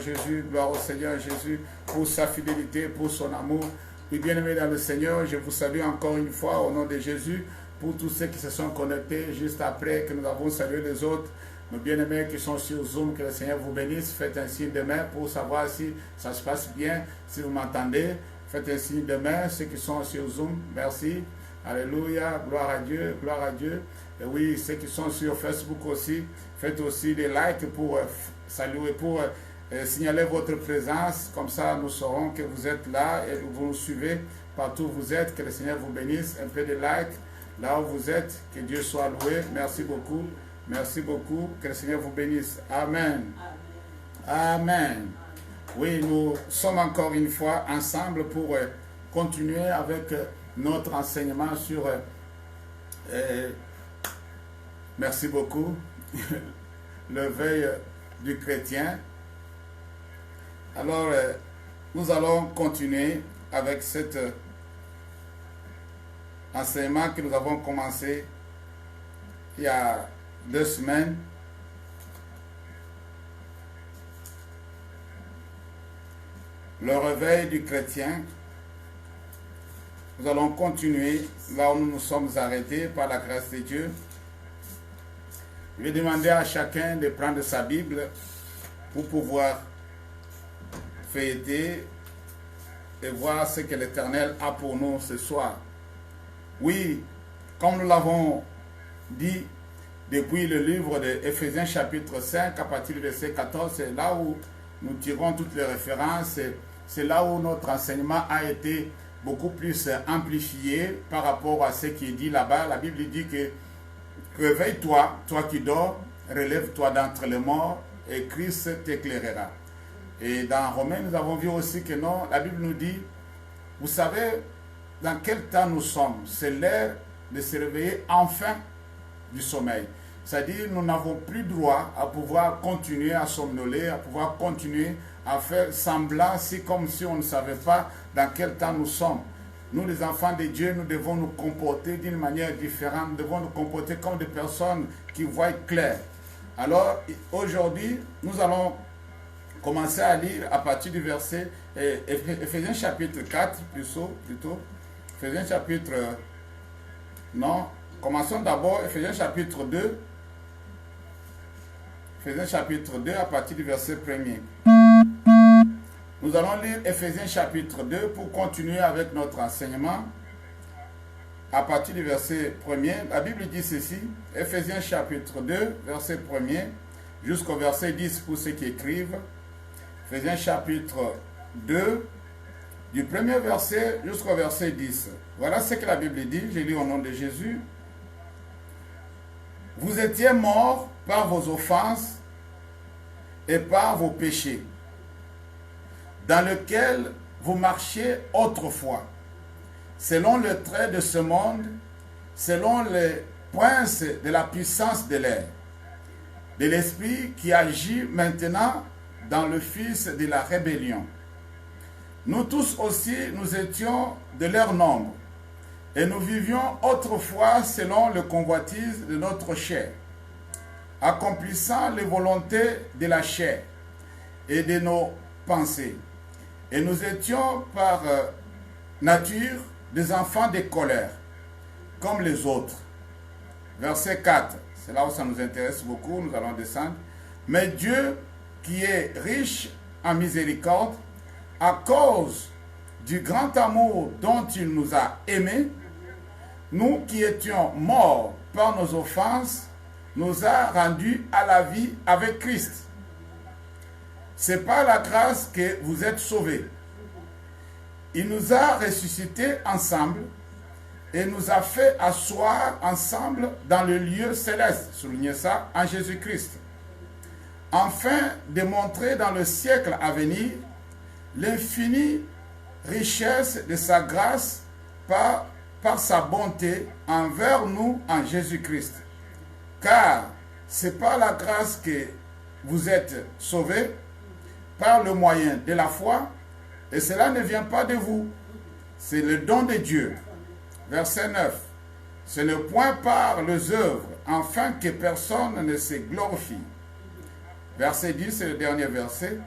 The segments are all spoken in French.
Seigneur Jésus, gloire au Seigneur Jésus pour sa fidélité, pour son amour. Et bien-aimés dans le Seigneur, je vous salue encore une fois au nom de Jésus pour tous ceux qui se sont connectés juste après que nous avons salué les autres. Nos bien-aimés qui sont sur Zoom, que le Seigneur vous bénisse. Faites un signe de main pour savoir si ça se passe bien, si vous m'entendez. Faites un signe de main, ceux qui sont sur Zoom, merci. Alléluia, gloire à Dieu, gloire à Dieu. Et oui, ceux qui sont sur Facebook aussi, faites aussi des likes pour saluer, pour signaler votre présence. Comme ça, nous saurons que vous êtes là et vous nous suivez partout où vous êtes. Que le Seigneur vous bénisse. Un peu de likes là où vous êtes. Que Dieu soit loué. Merci beaucoup. Merci beaucoup. Que le Seigneur vous bénisse. Amen. Amen. Oui, nous sommes encore une fois ensemble pour continuer avec notre enseignement sur... merci beaucoup. L'éveil du chrétien. Alors, nous allons continuer avec cet enseignement que nous avons commencé il y a 2 semaines. Le réveil du chrétien. Nous allons continuer là où nous nous sommes arrêtés par la grâce de Dieu. Je vais demander à chacun de prendre sa Bible pour pouvoir feuilleter et voir ce que l'Éternel a pour nous ce soir. Oui, comme nous l'avons dit depuis le livre de Éphésiens chapitre 5 à partir du verset 14, c'est là où nous tirons toutes les références, c'est là où notre enseignement a été beaucoup plus amplifié par rapport à ce qui est dit là-bas. La Bible dit que réveille-toi, toi qui dors, relève-toi d'entre les morts et Christ t'éclairera. Et dans Romains, nous avons vu aussi que non, la Bible nous dit, vous savez dans quel temps nous sommes. C'est l'heure de se réveiller enfin du sommeil. C'est-à-dire, nous n'avons plus droit à pouvoir continuer à somnoler, à pouvoir continuer à faire semblant, comme si on ne savait pas dans quel temps nous sommes. Nous, les enfants de Dieu, nous devons nous comporter d'une manière différente. Nous devons nous comporter comme des personnes qui voient clair. Alors, aujourd'hui, nous allons commencer à lire à partir du verset Éphésiens chapitre 4, plutôt. Éphésiens chapitre... Non, commençons d'abord Éphésiens chapitre 2. Éphésiens chapitre 2 à partir du verset 1er. Nous allons lire Éphésiens chapitre 2 pour continuer avec notre enseignement. À partir du verset 1er, la Bible dit ceci, Éphésiens chapitre 2, verset 1er, jusqu'au verset 10 pour ceux qui écrivent. Éphésiens chapitre 2, du premier verset jusqu'au verset 10. Voilà ce que la Bible dit, je lis au nom de Jésus. Vous étiez morts par vos offenses et par vos péchés, dans lequel vous marchiez autrefois, selon le trait de ce monde, selon les princes de la puissance de l'air, de l'esprit qui agit maintenant dans le fils de la rébellion. Nous tous aussi, nous étions de leur nombre, et nous vivions autrefois selon le convoitise de notre chair, accomplissant les volontés de la chair et de nos pensées. Et nous étions par nature des enfants de colère, comme les autres. Verset 4, c'est là où ça nous intéresse beaucoup, nous allons descendre. Mais Dieu, qui est riche en miséricorde, à cause du grand amour dont il nous a aimés, nous qui étions morts par nos offenses, nous a rendus à la vie avec Christ. C'est par la grâce que vous êtes sauvés. Il nous a ressuscités ensemble et nous a fait asseoir ensemble dans le lieu céleste, soulignez ça, en Jésus-Christ, afin de montrer dans le siècle à venir l'infinie richesse de sa grâce par sa bonté envers nous en Jésus-Christ. Car c'est par la grâce que vous êtes sauvés, par le moyen de la foi, et cela ne vient pas de vous, c'est le don de Dieu. Verset 9. Ce n'est point par les œuvres, afin que personne ne se glorifie. Verset 10, c'est le dernier verset.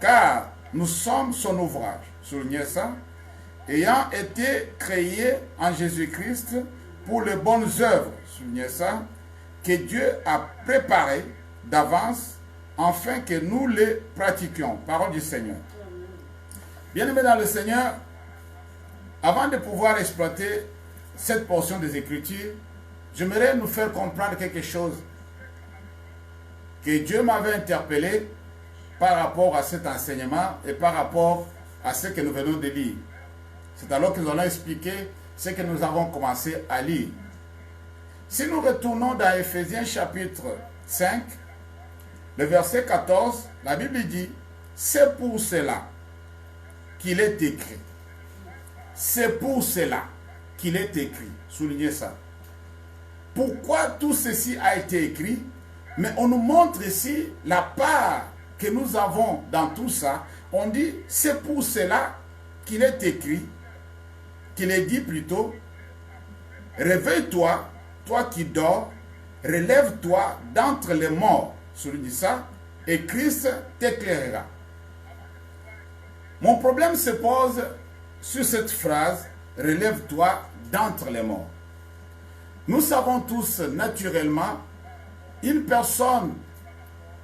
car nous sommes son ouvrage, soulignez ça, ayant été créés en Jésus-Christ pour les bonnes œuvres, soulignez ça, que Dieu a préparées d'avance afin que nous les pratiquions. Parole du Seigneur. Bien-aimés dans le Seigneur, avant de pouvoir exploiter cette portion des Écritures, j'aimerais nous faire comprendre quelque chose que Dieu m'avait interpellé par rapport à cet enseignement et par rapport à ce que nous venons de lire. C'est alors que nous allons expliquer ce que nous avons commencé à lire. Si nous retournons dans Éphésiens chapitre 5, le verset 14, la Bible dit, c'est pour cela qu'il est écrit. C'est pour cela qu'il est écrit. Soulignez ça. Pourquoi tout ceci a été écrit? Mais on nous montre ici la part que nous avons dans tout ça. On dit, c'est pour cela qu'il est écrit, qu'il est dit plutôt, réveille-toi, toi qui dors, relève-toi d'entre les morts. Soulignez ça, et Christ t'éclairera. Mon problème se pose sur cette phrase, relève-toi d'entre les morts. Nous savons tous naturellement, une personne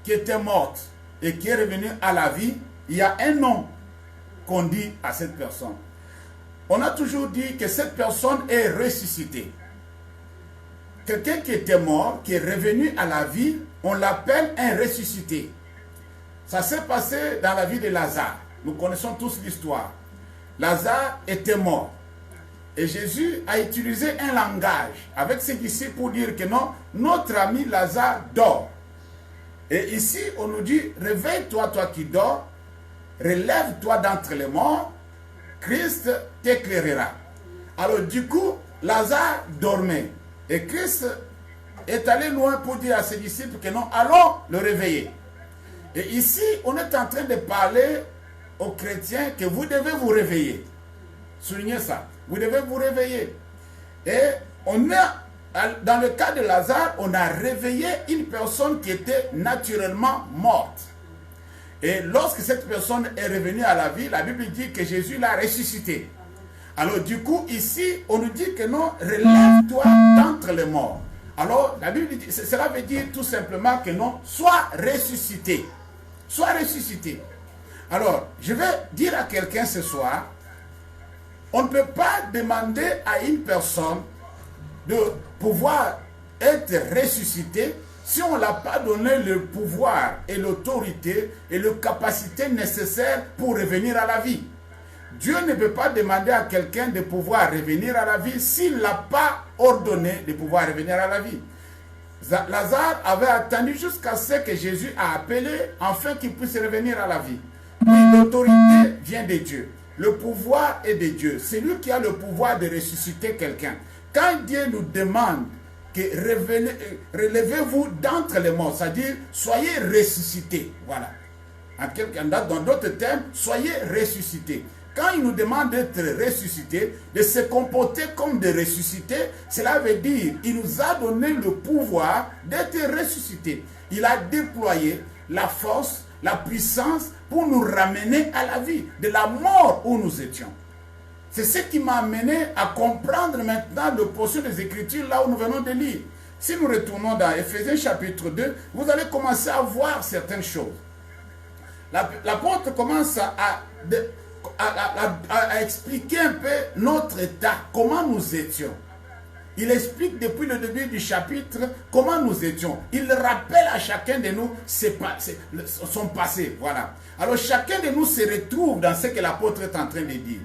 qui était morte et qui est revenue à la vie, il y a un nom qu'on dit à cette personne. On a toujours dit que cette personne est ressuscitée. Quelqu'un qui était mort, qui est revenu à la vie, on l'appelle un ressuscité. Ça s'est passé dans la vie de Lazare. Nous connaissons tous l'histoire. Lazare était mort. Et Jésus a utilisé un langage avec ses disciples pour dire que non, notre ami Lazare dort. Et ici, on nous dit, réveille-toi, toi qui dors, relève-toi d'entre les morts, Christ t'éclairera. Alors du coup, Lazare dormait. Et Christ est allé loin pour dire à ses disciples que non, allons le réveiller. Et ici, on est en train de parler aux chrétiens que vous devez vous réveiller. Soulignez ça. Vous devez vous réveiller. Et on a, dans le cas de Lazare, on a réveillé une personne qui était naturellement morte. Et lorsque cette personne est revenue à la vie, la Bible dit que Jésus l'a ressuscité. Alors du coup, ici, on nous dit que non, relève-toi d'entre les morts. Alors, la Bible dit, cela veut dire tout simplement que non, sois ressuscité. Sois ressuscité. Alors, je vais dire à quelqu'un ce soir, on ne peut pas demander à une personne de pouvoir être ressuscité si on ne l'a pas donné le pouvoir et l'autorité et la capacité nécessaires pour revenir à la vie. Dieu ne peut pas demander à quelqu'un de pouvoir revenir à la vie s'il ne l'a pas ordonné de pouvoir revenir à la vie. Lazare avait attendu jusqu'à ce que Jésus a appelé afin qu'il puisse revenir à la vie. L'autorité vient de Dieu. Le pouvoir est de Dieu. C'est lui qui a le pouvoir de ressusciter quelqu'un. Quand Dieu nous demande que relevez-vous d'entre les morts, c'est-à-dire soyez ressuscités. Voilà. Dans d'autres termes, soyez ressuscités. Quand il nous demande d'être ressuscités, de se comporter comme des ressuscités, cela veut dire qu'il nous a donné le pouvoir d'être ressuscités. Il a déployé la force, la puissance pour nous ramener à la vie, de la mort où nous étions. C'est ce qui m'a amené à comprendre maintenant le portion des Écritures là où nous venons de lire. Si nous retournons dans Éphésiens chapitre 2, vous allez commencer à voir certaines choses. L'apôtre commence à expliquer un peu notre état, comment nous étions. Il explique depuis le début du chapitre comment nous étions. Il rappelle à chacun de nous son passé. Voilà. Alors chacun de nous se retrouve dans ce que l'apôtre est en train de dire.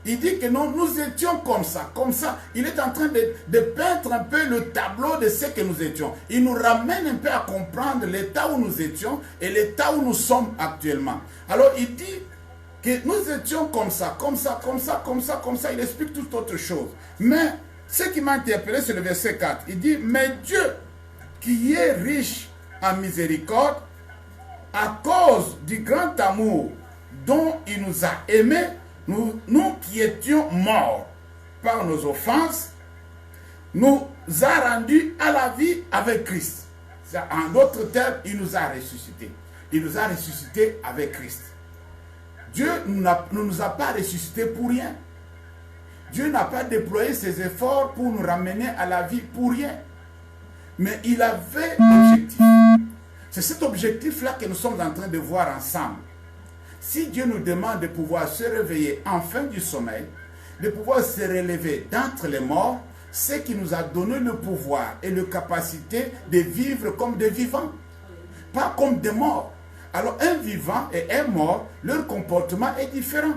Il dit que non, nous étions comme ça, comme ça. Il est en train de peindre un peu le tableau de ce que nous étions. Il nous ramène un peu à comprendre l'état où nous étions et l'état où nous sommes actuellement. Alors il dit que nous étions comme ça, comme ça, comme ça, comme ça, comme ça. Il explique toute autre chose. Mais ce qui m'a interpellé, c'est le verset 4. Il dit, mais Dieu, qui est riche en miséricorde, à cause du grand amour dont il nous a aimés, nous qui étions morts par nos offenses, nous a rendus à la vie avec Christ. En d'autres termes, il nous a ressuscités. Il nous a ressuscités avec Christ. Dieu ne nous a pas ressuscités pour rien. Dieu n'a pas déployé ses efforts pour nous ramener à la vie pour rien. Mais il avait un objectif. C'est cet objectif-là que nous sommes en train de voir ensemble. Si Dieu nous demande de pouvoir se réveiller enfin du sommeil, de pouvoir se relever d'entre les morts, c'est qu'il nous a donné le pouvoir et la capacité de vivre comme des vivants, pas comme des morts. Alors un vivant et un mort, leur comportement est différent.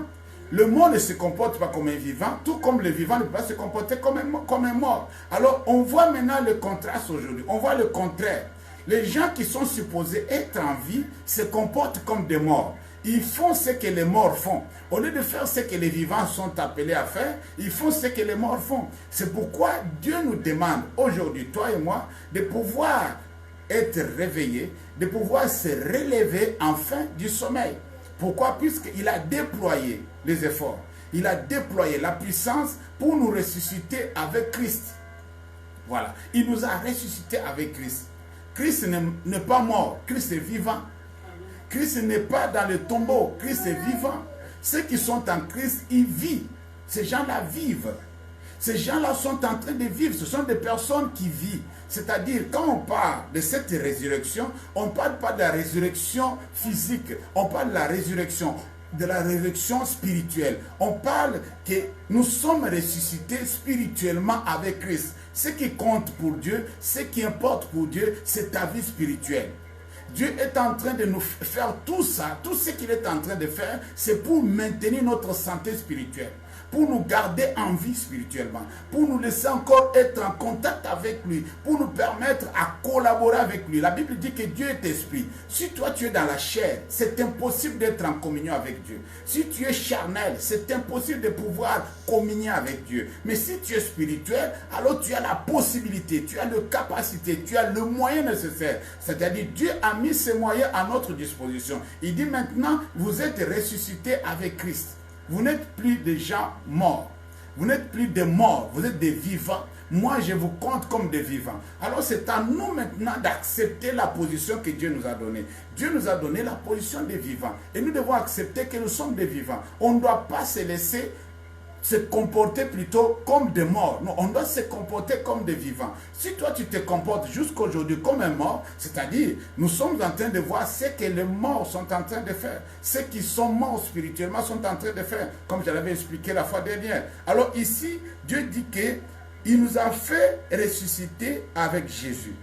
Le mort ne se comporte pas comme un vivant, tout comme le vivant ne peut pas se comporter comme un mort. Alors on voit maintenant le contraste aujourd'hui, on voit le contraire. Les gens qui sont supposés être en vie se comportent comme des morts. Ils font ce que les morts font. Au lieu de faire ce que les vivants sont appelés à faire, ils font ce que les morts font. C'est pourquoi Dieu nous demande aujourd'hui, toi et moi, de pouvoir être réveillés, de pouvoir se relever enfin du sommeil. Pourquoi? Puisqu'il a déployé les efforts. Il a déployé la puissance pour nous ressusciter avec Christ. Voilà. Il nous a ressuscités avec Christ. Christ n'est pas mort. Christ est vivant. Christ n'est pas dans le tombeau. Christ est vivant. Ceux qui sont en Christ, ils vivent. Ces gens-là vivent. Ces gens-là sont en train de vivre. Ce sont des personnes qui vivent. C'est-à-dire, quand on parle de cette résurrection, on ne parle pas de la résurrection physique. On parle de la résurrection spirituelle. On parle que nous sommes ressuscités spirituellement avec Christ. Ce qui compte pour Dieu, ce qui importe pour Dieu, c'est ta vie spirituelle. Dieu est en train de nous faire tout ça, tout ce qu'il est en train de faire, c'est pour maintenir notre santé spirituelle, pour nous garder en vie spirituellement, pour nous laisser encore être en contact avec lui, pour nous permettre à collaborer avec lui. La Bible dit que Dieu est esprit. Si toi tu es dans la chair, c'est impossible d'être en communion avec Dieu. Si tu es charnel, c'est impossible de pouvoir communier avec Dieu. Mais si tu es spirituel, alors tu as la possibilité, tu as la capacité, tu as le moyen nécessaire. C'est-à-dire Dieu a mis ces moyens à notre disposition. Il dit maintenant, vous êtes ressuscités avec Christ. Vous n'êtes plus des gens morts. Vous n'êtes plus des morts. Vous êtes des vivants. Moi, je vous compte comme des vivants. Alors, c'est à nous maintenant d'accepter la position que Dieu nous a donnée. Dieu nous a donné la position des vivants. Et nous devons accepter que nous sommes des vivants. On ne doit pas se laisser se comporter plutôt comme des morts. Non, on doit se comporter comme des vivants. Si toi tu te comportes jusqu'à aujourd'hui comme un mort, c'est-à-dire nous sommes en train de voir ce que les morts sont en train de faire. Ceux qui sont morts spirituellement sont en train de faire, comme je l'avais expliqué la fois dernière. Alors ici, Dieu dit qu'il nous a fait ressusciter avec Jésus.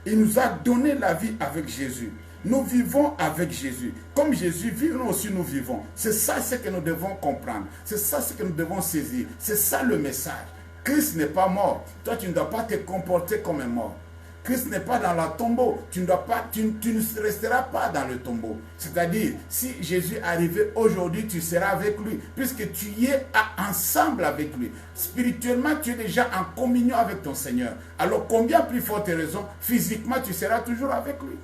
Il nous a donné la vie avec Jésus. Nous vivons avec Jésus. Comme Jésus vit, nous aussi nous vivons. C'est ça ce que nous devons comprendre. C'est ça ce que nous devons saisir. C'est ça le message. Christ n'est pas mort. Toi, tu ne dois pas te comporter comme un mort. Christ n'est pas dans le tombeau. Tu ne resteras pas dans le tombeau. C'est-à-dire, si Jésus arrivait aujourd'hui, tu seras avec lui. Puisque tu y es ensemble avec lui. Spirituellement, tu es déjà en communion avec ton Seigneur. Alors, combien plus forte raison, physiquement, tu seras toujours avec lui.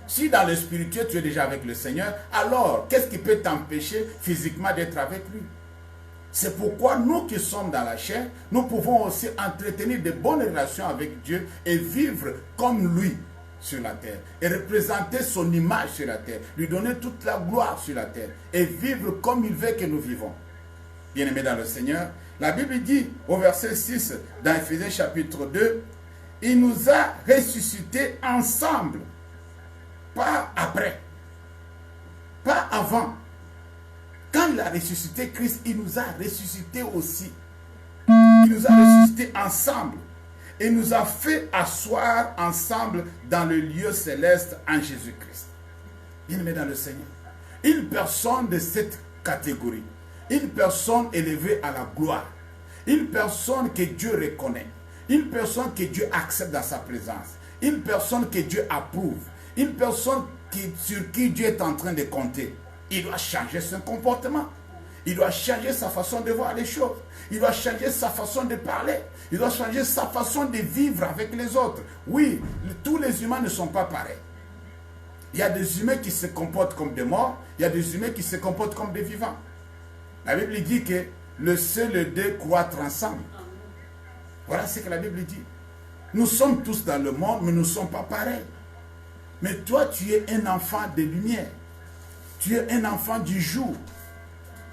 Si dans le spirituel, tu es déjà avec le Seigneur, alors qu'est-ce qui peut t'empêcher physiquement d'être avec lui? C'est pourquoi nous qui sommes dans la chair, nous pouvons aussi entretenir de bonnes relations avec Dieu et vivre comme lui sur la terre. Et représenter son image sur la terre. Lui donner toute la gloire sur la terre. Et vivre comme il veut que nous vivons. Bien-aimés dans le Seigneur, la Bible dit au verset 6 dans Éphésiens chapitre 2, il nous a ressuscités ensemble. Pas après, pas avant. Quand il a ressuscité Christ, il nous a ressuscités aussi. Il nous a ressuscités ensemble. Et nous a fait asseoir ensemble dans le lieu céleste en Jésus-Christ. Bien-aimé dans le Seigneur. Une personne de cette catégorie, une personne élevée à la gloire, une personne que Dieu reconnaît, une personne que Dieu accepte dans sa présence, une personne que Dieu approuve, une personne sur qui Dieu est en train de compter, il doit changer son comportement. Il doit changer sa façon de voir les choses. Il doit changer sa façon de parler. Il doit changer sa façon de vivre avec les autres. Oui, tous les humains ne sont pas pareils. Il y a des humains qui se comportent comme des morts. Il y a des humains qui se comportent comme des vivants. La Bible dit que le seul et le deux croître ensemble. Voilà ce que la Bible dit. Nous sommes tous dans le monde, mais nous ne sommes pas pareils. Mais toi, tu es un enfant de lumière. Tu es un enfant du jour.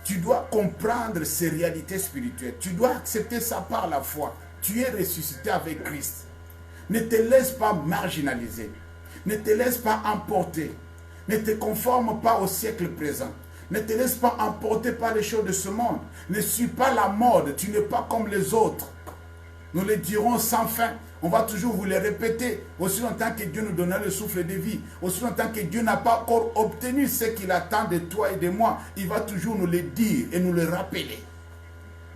Tu dois comprendre ces réalités spirituelles. Tu dois accepter ça par la foi. Tu es ressuscité avec Christ. Ne te laisse pas marginaliser. Ne te laisse pas emporter. Ne te conforme pas au siècle présent. Ne te laisse pas emporter par les choses de ce monde. Ne suis pas la mode. Tu n'es pas comme les autres. Nous le dirons sans fin. On va toujours vous le répéter. Aussi longtemps que Dieu nous donnera le souffle de vie. Aussi longtemps que Dieu n'a pas encore obtenu ce qu'il attend de toi et de moi. Il va toujours nous le dire et nous le rappeler.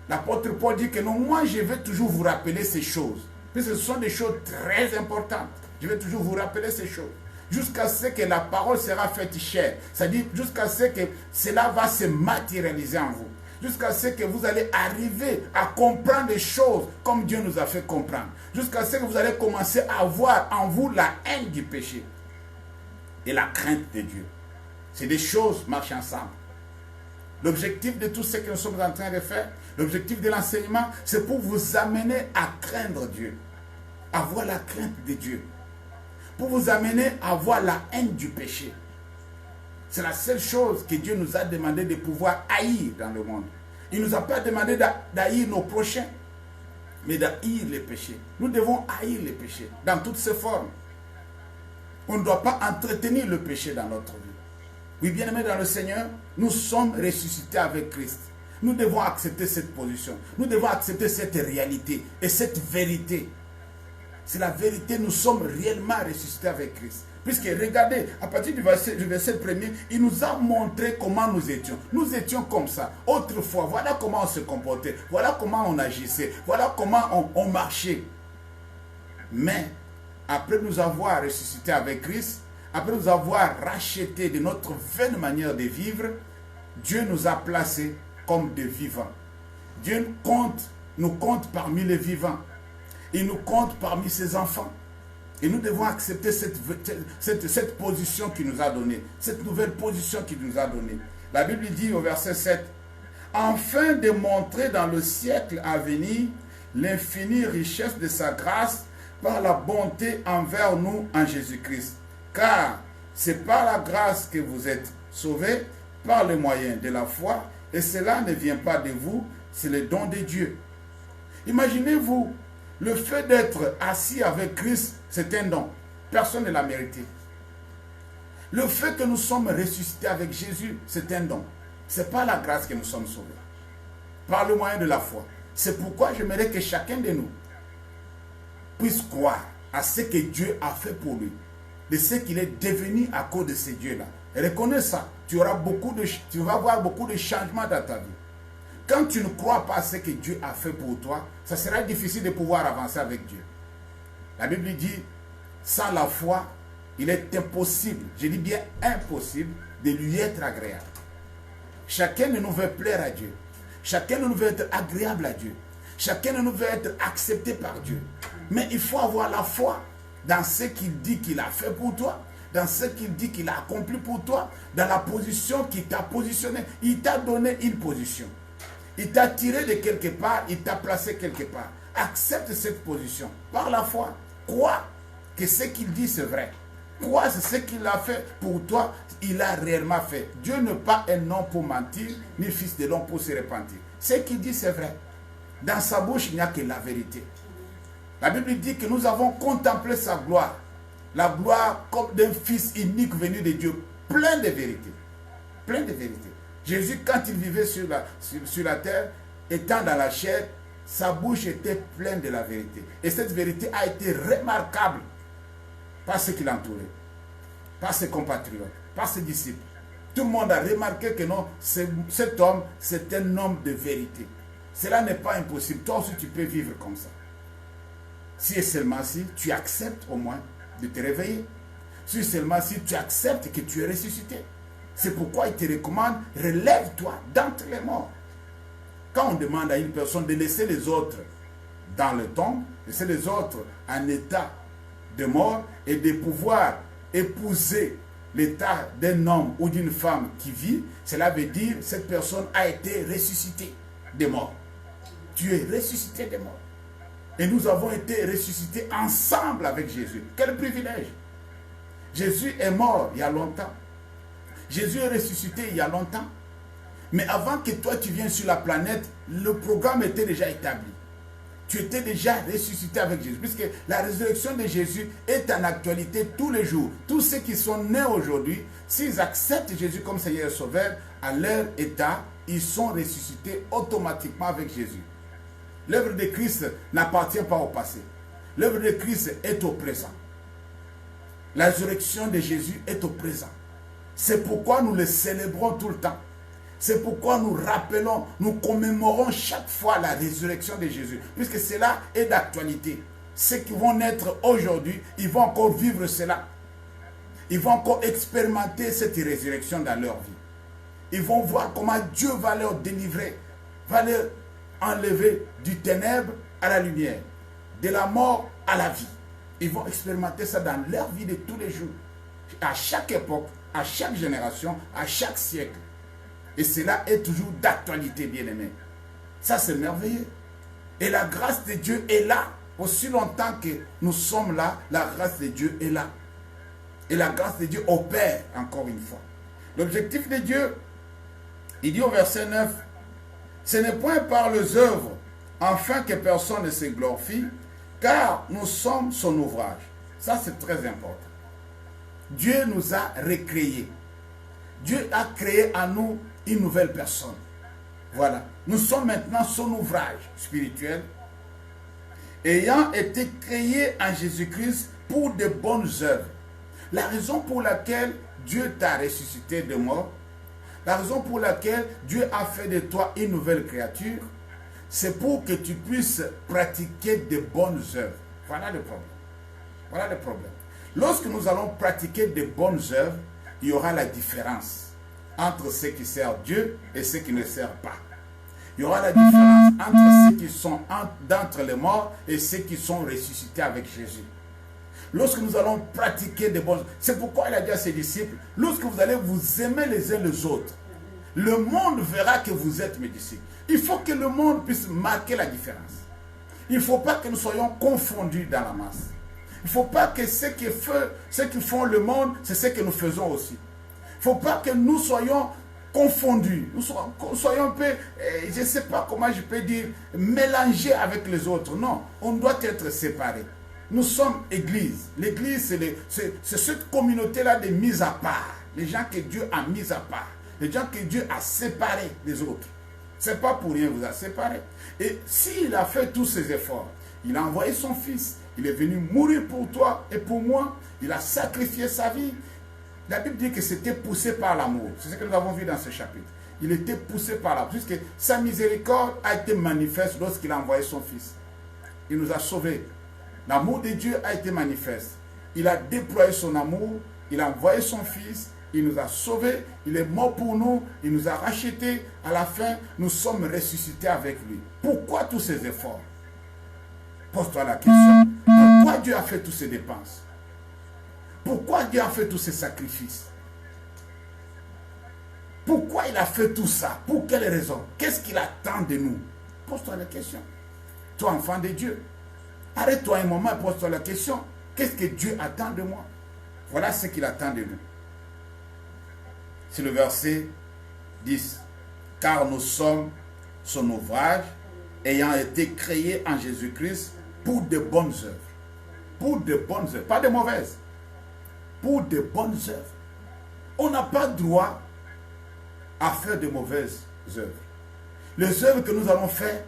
L'apôtre Paul dit que non, moi je vais toujours vous rappeler ces choses. Parce que ce sont des choses très importantes. Je vais toujours vous rappeler ces choses. Jusqu'à ce que la parole sera faite chair. C'est-à-dire jusqu'à ce que cela va se matérialiser en vous. Jusqu'à ce que vous allez arriver à comprendre les choses comme Dieu nous a fait comprendre. Jusqu'à ce que vous allez commencer à voir en vous la haine du péché et la crainte de Dieu. C'est des choses qui marchent ensemble. L'objectif de tout ce que nous sommes en train de faire, l'objectif de l'enseignement, c'est pour vous amener à craindre Dieu, à voir la crainte de Dieu, pour vous amener à voir la haine du péché. C'est la seule chose que Dieu nous a demandé de pouvoir haïr dans le monde. Il ne nous a pas demandé d'haïr nos prochains, mais d'haïr les péchés. Nous devons haïr les péchés dans toutes ses formes. On ne doit pas entretenir le péché dans notre vie. Oui, bien-aimés dans le Seigneur, nous sommes ressuscités avec Christ. Nous devons accepter cette position. Nous devons accepter cette réalité et cette vérité. C'est la vérité, nous sommes réellement ressuscités avec Christ. Puisque regardez, à partir du verset 1er, il nous a montré comment nous étions. Nous étions comme ça. Autrefois, voilà comment on se comportait. Voilà comment on agissait. Voilà comment on marchait. Mais, après nous avoir ressuscités avec Christ, après nous avoir rachetés de notre vaine manière de vivre, Dieu nous a placés comme des vivants. Dieu nous compte parmi les vivants. Il nous compte parmi ses enfants. Et nous devons accepter cette position qu'il nous a donnée, cette nouvelle position qu'il nous a donnée. La Bible dit au verset 7, « Afin de montrer dans le siècle à venir l'infinie richesse de sa grâce par la bonté envers nous en Jésus-Christ. Car c'est par la grâce que vous êtes sauvés, par le moyen de la foi, et cela ne vient pas de vous, c'est le don de Dieu. » Imaginez-vous, le fait d'être assis avec Christ, c'est un don. Personne ne l'a mérité. Le fait que nous sommes ressuscités avec Jésus, c'est un don. Ce n'est pas la grâce que nous sommes sauvés. Par le moyen de la foi. C'est pourquoi j'aimerais que chacun de nous puisse croire à ce que Dieu a fait pour lui. De ce qu'il est devenu à cause de ces dieux-là. Reconnais ça. Tu vas voir beaucoup de changements dans ta vie. Quand tu ne crois pas à ce que Dieu a fait pour toi, ça sera difficile de pouvoir avancer avec Dieu. La Bible dit, sans la foi, il est impossible, je dis bien impossible, de lui être agréable. Chacun de nous veut plaire à Dieu. Chacun de nous veut être agréable à Dieu. Chacun de nous veut être accepté par Dieu. Mais il faut avoir la foi dans ce qu'il dit qu'il a fait pour toi, dans ce qu'il dit qu'il a accompli pour toi, dans la position qu'il t'a positionné. Il t'a donné une position. Il t'a tiré de quelque part, il t'a placé quelque part. Accepte cette position par la foi. Crois que ce qu'il dit c'est vrai. Crois que ce qu'il a fait pour toi, il a réellement fait. Dieu n'est pas un homme pour mentir, ni fils de l'homme pour se repentir. Ce qu'il dit c'est vrai. Dans sa bouche, il n'y a que la vérité. La Bible dit que nous avons contemplé sa gloire. La gloire comme d'un fils unique venu de Dieu, plein de vérité. Plein de vérité. Jésus, quand il vivait sur la terre, étant dans la chair, sa bouche était pleine de la vérité. Et cette vérité a été remarquable par ceux qui l'entouraient, par ses compatriotes, par ses disciples. Tout le monde a remarqué que non, cet homme, c'est un homme de vérité. Cela n'est pas impossible. Toi aussi, tu peux vivre comme ça. Si et seulement si tu acceptes au moins de te réveiller. Si seulement si tu acceptes que tu es ressuscité. C'est pourquoi il te recommande, relève-toi d'entre les morts. Quand on demande à une personne de laisser les autres dans le tombe, laisser les autres en état de mort et de pouvoir épouser l'état d'un homme ou d'une femme qui vit, cela veut dire que cette personne a été ressuscitée des morts. Tu es ressuscité des morts. Et nous avons été ressuscités ensemble avec Jésus. Quel privilège! Jésus est mort il y a longtemps. Jésus est ressuscité il y a longtemps. Mais avant que toi tu viennes sur la planète, le programme était déjà établi. Tu étais déjà ressuscité avec Jésus. Puisque la résurrection de Jésus est en actualité tous les jours. Tous ceux qui sont nés aujourd'hui, s'ils acceptent Jésus comme Seigneur et Sauveur, à leur état, ils sont ressuscités automatiquement avec Jésus. L'œuvre de Christ n'appartient pas au passé. L'œuvre de Christ est au présent. La résurrection de Jésus est au présent. C'est pourquoi nous le célébrons tout le temps. C'est pourquoi nous rappelons, nous commémorons chaque fois la résurrection de Jésus. Puisque cela est d'actualité. Ceux qui vont naître aujourd'hui, ils vont encore vivre cela. Ils vont encore expérimenter cette résurrection dans leur vie. Ils vont voir comment Dieu va leur délivrer, va leur enlever du ténèbre à la lumière, de la mort à la vie. Ils vont expérimenter ça dans leur vie de tous les jours, à chaque époque, à chaque génération, à chaque siècle. Et cela est toujours d'actualité, bien-aimés. Ça, c'est merveilleux. Et la grâce de Dieu est là. Aussi longtemps que nous sommes là, la grâce de Dieu est là. Et la grâce de Dieu opère encore une fois. L'objectif de Dieu, il dit au verset 9, « Ce n'est point par les œuvres, afin que personne ne se glorifie, car nous sommes son ouvrage. » Ça, c'est très important. Dieu nous a recréés. Dieu a créé en nous une nouvelle personne. Voilà. Nous sommes maintenant son ouvrage spirituel, ayant été créés en Jésus-Christ pour de bonnes œuvres. La raison pour laquelle Dieu t'a ressuscité de mort, la raison pour laquelle Dieu a fait de toi une nouvelle créature, c'est pour que tu puisses pratiquer de bonnes œuvres. Voilà le problème. Voilà le problème. Lorsque nous allons pratiquer de bonnes œuvres, il y aura la différence entre ceux qui servent Dieu et ceux qui ne servent pas. Il y aura la différence entre ceux qui sont d'entre les morts et ceux qui sont ressuscités avec Jésus. Lorsque nous allons pratiquer de bonnes œuvres, c'est pourquoi il a dit à ses disciples, lorsque vous allez vous aimer les uns les autres, le monde verra que vous êtes mes disciples. Il faut que le monde puisse marquer la différence. Il ne faut pas que nous soyons confondus dans la masse. Il ne faut pas que ceux qui font le monde, c'est ce que nous faisons aussi. Il ne faut pas que nous soyons confondus. Nous soyons un peu, je ne sais pas comment je peux dire, mélangés avec les autres. Non, on doit être séparés. Nous sommes église. L'église, c'est cette communauté-là de mise à part. Les gens que Dieu a mis à part. Les gens que Dieu a séparés des autres. Ce n'est pas pour rien qu'il vous a séparés. Et s'il a fait tous ces efforts, il a envoyé son fils. Il est venu mourir pour toi et pour moi. Il a sacrifié sa vie. La Bible dit que c'était poussé par l'amour. C'est ce que nous avons vu dans ce chapitre. Il était poussé par l'amour. Puisque sa miséricorde a été manifeste lorsqu'il a envoyé son fils. Il nous a sauvés. L'amour de Dieu a été manifeste. Il a déployé son amour. Il a envoyé son fils. Il nous a sauvés. Il est mort pour nous. Il nous a rachetés. À la fin, nous sommes ressuscités avec lui. Pourquoi tous ces efforts? Pose-toi la question. Pourquoi Dieu a fait toutes ces dépenses? Pourquoi Dieu a fait tous ces sacrifices? Pourquoi il a fait tout ça? Pour quelle raison? Qu'est-ce qu'il attend de nous? Pose-toi la question. Toi, enfant de Dieu, arrête-toi un moment et pose-toi la question. Qu'est-ce que Dieu attend de moi? Voilà ce qu'il attend de nous. C'est le verset 10. Car nous sommes son ouvrage, ayant été créés en Jésus-Christ pour de bonnes œuvres. Pour de bonnes œuvres, pas de mauvaises. Pour de bonnes œuvres. On n'a pas droit à faire de mauvaises œuvres. Les œuvres que nous allons faire,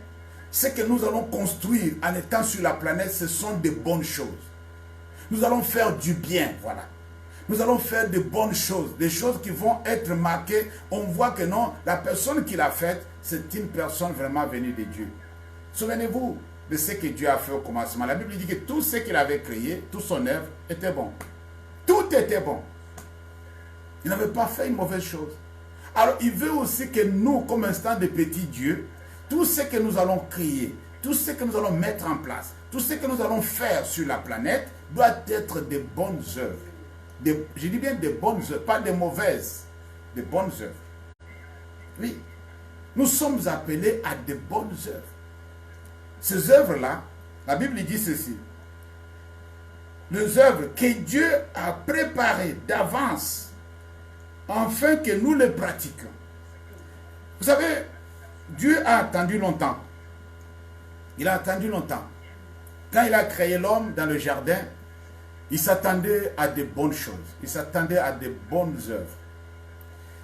ce que nous allons construire en étant sur la planète, ce sont de bonnes choses. Nous allons faire du bien, voilà. Nous allons faire de bonnes choses, des choses qui vont être marquées. On voit que non, la personne qui l'a faite, c'est une personne vraiment venue de Dieu. Souvenez-vous de ce que Dieu a fait au commencement. La Bible dit que tout ce qu'il avait créé, toute son œuvre, était bon. Tout était bon. Il n'avait pas fait une mauvaise chose. Alors, il veut aussi que nous, comme instant de petits dieux, tout ce que nous allons créer, tout ce que nous allons mettre en place, tout ce que nous allons faire sur la planète, doit être de bonnes œuvres. Je dis bien de bonnes œuvres, pas de mauvaises, de bonnes œuvres. Oui, nous sommes appelés à de bonnes œuvres. Ces œuvres-là, la Bible dit ceci. Les œuvres que Dieu a préparées d'avance afin que nous les pratiquions. Vous savez, Dieu a attendu longtemps. Il a attendu longtemps. Quand il a créé l'homme dans le jardin, il s'attendait à de bonnes choses. Il s'attendait à de bonnes œuvres.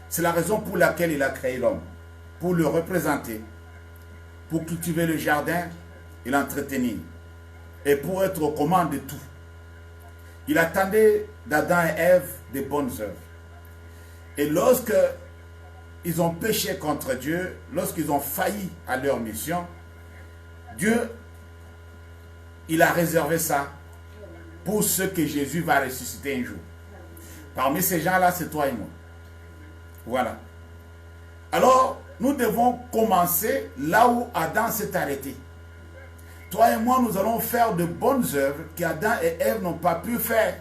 C'est la raison pour laquelle il a créé l'homme. Pour le représenter, pour cultiver le jardin et l'entretenir. Et pour être aux commandes de tout. Il attendait d'Adam et Ève de bonnes œuvres. Et lorsque ils ont péché contre Dieu, lorsqu'ils ont failli à leur mission, Dieu, il a réservé ça pour ceux que Jésus va ressusciter un jour. Parmi ces gens-là, c'est toi et moi. Voilà. Alors, nous devons commencer là où Adam s'est arrêté. Toi et moi, nous allons faire de bonnes œuvres qu'Adam et Ève n'ont pas pu faire.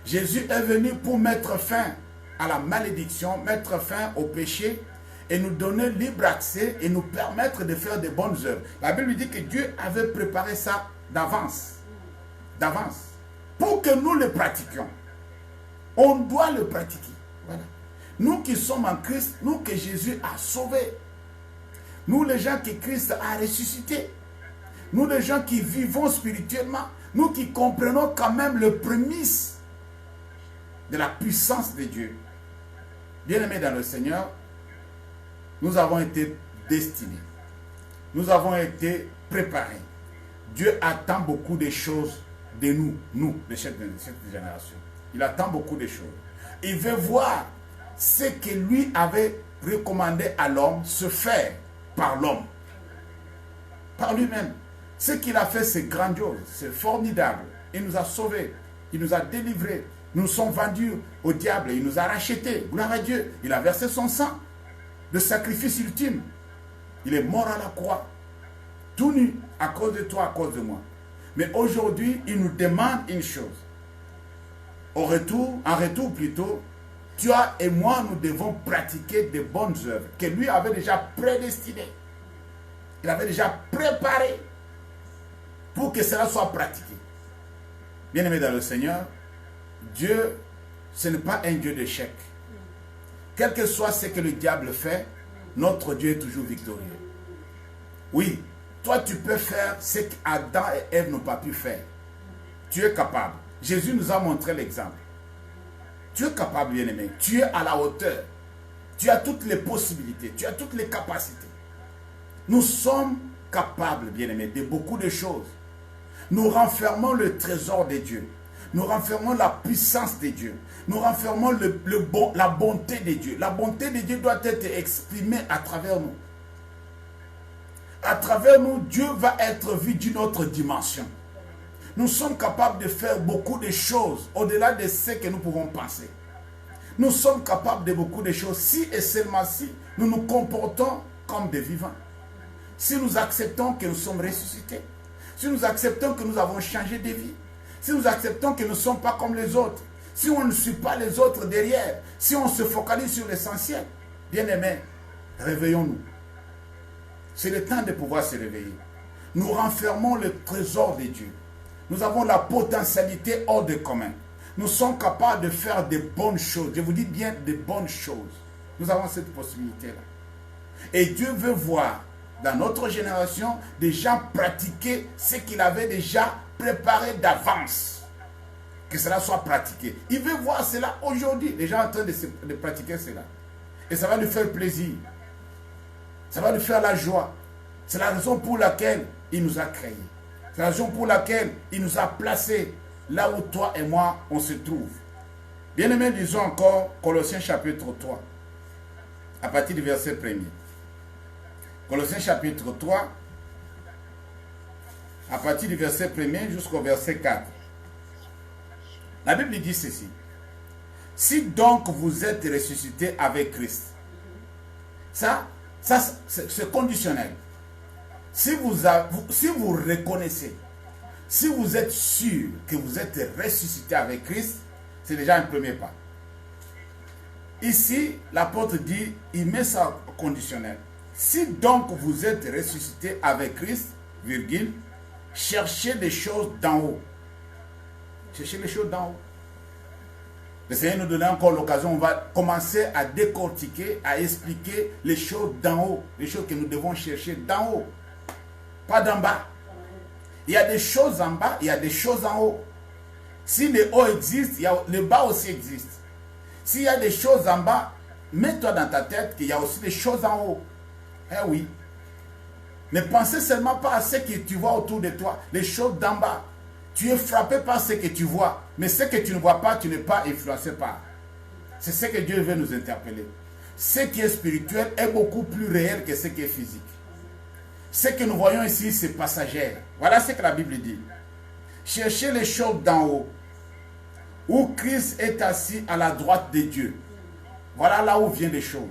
Jésus est venu pour mettre fin à la malédiction, mettre fin au péché et nous donner libre accès et nous permettre de faire de bonnes œuvres. La Bible dit que Dieu avait préparé ça d'avance. D'avance. Pour que nous le pratiquions. On doit le pratiquer. Voilà. Nous qui sommes en Christ, nous que Jésus a sauvés. Nous les gens que Christ a ressuscités. Nous les gens qui vivons spirituellement. Nous qui comprenons quand même le prémisse de la puissance de Dieu. Bien-aimés dans le Seigneur, nous avons été destinés. Nous avons été préparés. Dieu attend beaucoup de choses de nous, de cette génération. Il attend beaucoup de choses. Il veut voir ce que lui avait recommandé à l'homme se faire par l'homme. Par lui-même. Ce qu'il a fait, c'est grandiose, c'est formidable. Il nous a sauvés, il nous a délivrés. Nous sommes vendus au diable, il nous a rachetés. Gloire à Dieu. Il a versé son sang, le sacrifice ultime. Il est mort à la croix, tout nu, à cause de toi, à cause de moi. Mais aujourd'hui, il nous demande une chose. En retour plutôt, toi et moi, nous devons pratiquer de bonnes œuvres que lui avait déjà prédestinées. Il avait déjà préparé pour que cela soit pratiqué. Bien-aimés dans le Seigneur, Dieu, ce n'est pas un Dieu d'échec. Quel que soit ce que le diable fait, notre Dieu est toujours victorieux. Oui, toi tu peux faire ce qu'Adam et Ève n'ont pas pu faire. Tu es capable. Jésus nous a montré l'exemple. Tu es capable, bien-aimé. Tu es à la hauteur. Tu as toutes les possibilités. Tu as toutes les capacités. Nous sommes capables, bien-aimé, de beaucoup de choses. Nous renfermons le trésor de Dieu. Nous renfermons la puissance de Dieu. Nous renfermons la bonté de Dieu. La bonté de Dieu doit être exprimée à travers nous. À travers nous, Dieu va être vu d'une autre dimension. Nous sommes capables de faire beaucoup de choses au-delà de ce que nous pouvons penser. Nous sommes capables de beaucoup de choses si et seulement si nous nous comportons comme des vivants. Si nous acceptons que nous sommes ressuscités. Si nous acceptons que nous avons changé de vie. Si nous acceptons que nous ne sommes pas comme les autres. Si on ne suit pas les autres derrière. Si on se focalise sur l'essentiel. Bien-aimés, réveillons-nous. C'est le temps de pouvoir se réveiller. Nous renfermons le trésor de Dieu. Nous avons la potentialité hors de commun. Nous sommes capables de faire de bonnes choses. Je vous dis bien de bonnes choses. Nous avons cette possibilité-là. Et Dieu veut voir dans notre génération des gens pratiquer ce qu'il avait déjà préparé d'avance. Que cela soit pratiqué. Il veut voir cela aujourd'hui. Les gens sont en train de pratiquer cela. Et ça va lui faire plaisir. Ça va lui faire la joie. C'est la raison pour laquelle il nous a créés. C'est la raison pour laquelle il nous a placés là où toi et moi on se trouve. Bien-aimés, disons encore Colossiens chapitre 3, à partir du verset 1er. Colossiens chapitre 3, à partir du verset 1er jusqu'au verset 4. La Bible dit ceci. Si donc vous êtes ressuscités avec Christ, ça c'est conditionnel. Si vous reconnaissez, si vous êtes sûr que vous êtes ressuscité avec Christ, c'est déjà un premier pas. Ici, l'apôtre dit, il met ça conditionnel. Si donc vous êtes ressuscité avec Christ, virgule, cherchez des choses d'en haut. Cherchez les choses d'en haut. Le Seigneur nous donne encore l'occasion, on va commencer à décortiquer, à expliquer les choses d'en haut, les choses que nous devons chercher d'en haut, pas d'en bas. Il y a des choses en bas, il y a des choses en haut. Si le haut existe, le bas aussi existe. S'il y a des choses en bas, mets-toi dans ta tête qu'il y a aussi des choses en haut. Eh oui. Ne pensez seulement pas à ce que tu vois autour de toi, les choses d'en bas. Tu es frappé par ce que tu vois, mais ce que tu ne vois pas, tu n'es pas influencé par. C'est ce que Dieu veut nous interpeller. Ce qui est spirituel est beaucoup plus réel que ce qui est physique. Ce que nous voyons ici, c'est passager. Voilà ce que la Bible dit. Cherchez les choses d'en haut, où Christ est assis à la droite de Dieu. Voilà là où viennent les choses.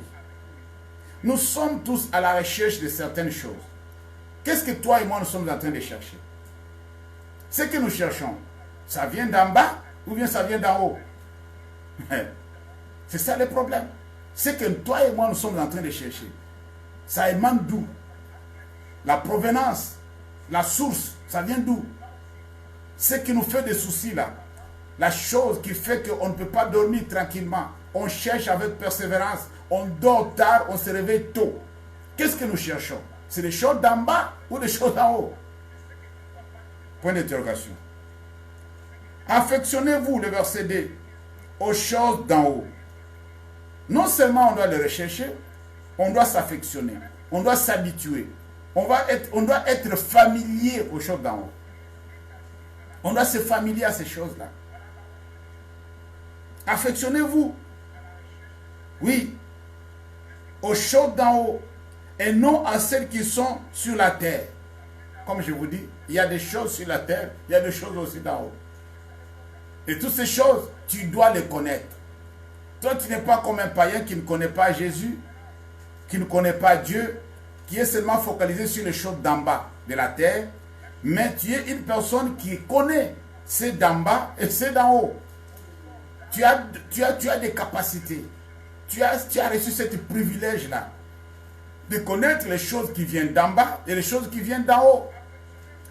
Nous sommes tous à la recherche de certaines choses. Qu'est-ce que toi et moi nous sommes en train de chercher? Ce que nous cherchons, ça vient d'en bas ou bien ça vient d'en haut? C'est ça le problème. Ce que toi et moi nous sommes en train de chercher, ça émane d'où? La provenance, la source, ça vient d'où? Ce qui nous fait des soucis là, la chose qui fait qu'on ne peut pas dormir tranquillement, on cherche avec persévérance, on dort tard, on se réveille tôt. Qu'est-ce que nous cherchons? C'est les choses d'en bas ou les choses d'en haut? Point d'interrogation. Affectionnez-vous, le verset 2, aux choses d'en haut. Non seulement on doit les rechercher, on doit s'affectionner, on doit s'habituer, on doit être familier aux choses d'en haut. On doit se familier à ces choses-là. Affectionnez-vous, oui, aux choses d'en haut et non à celles qui sont sur la terre. Comme je vous dis, il y a des choses sur la terre, il y a des choses aussi d'en haut. Et toutes ces choses, tu dois les connaître. Toi, tu n'es pas comme un païen qui ne connaît pas Jésus, qui ne connaît pas Dieu, qui est seulement focalisé sur les choses d'en bas de la terre, mais tu es une personne qui connaît c'est d'en bas et c'est d'en haut. Tu as des capacités. Tu as reçu ce privilège-là de connaître les choses qui viennent d'en bas et les choses qui viennent d'en haut.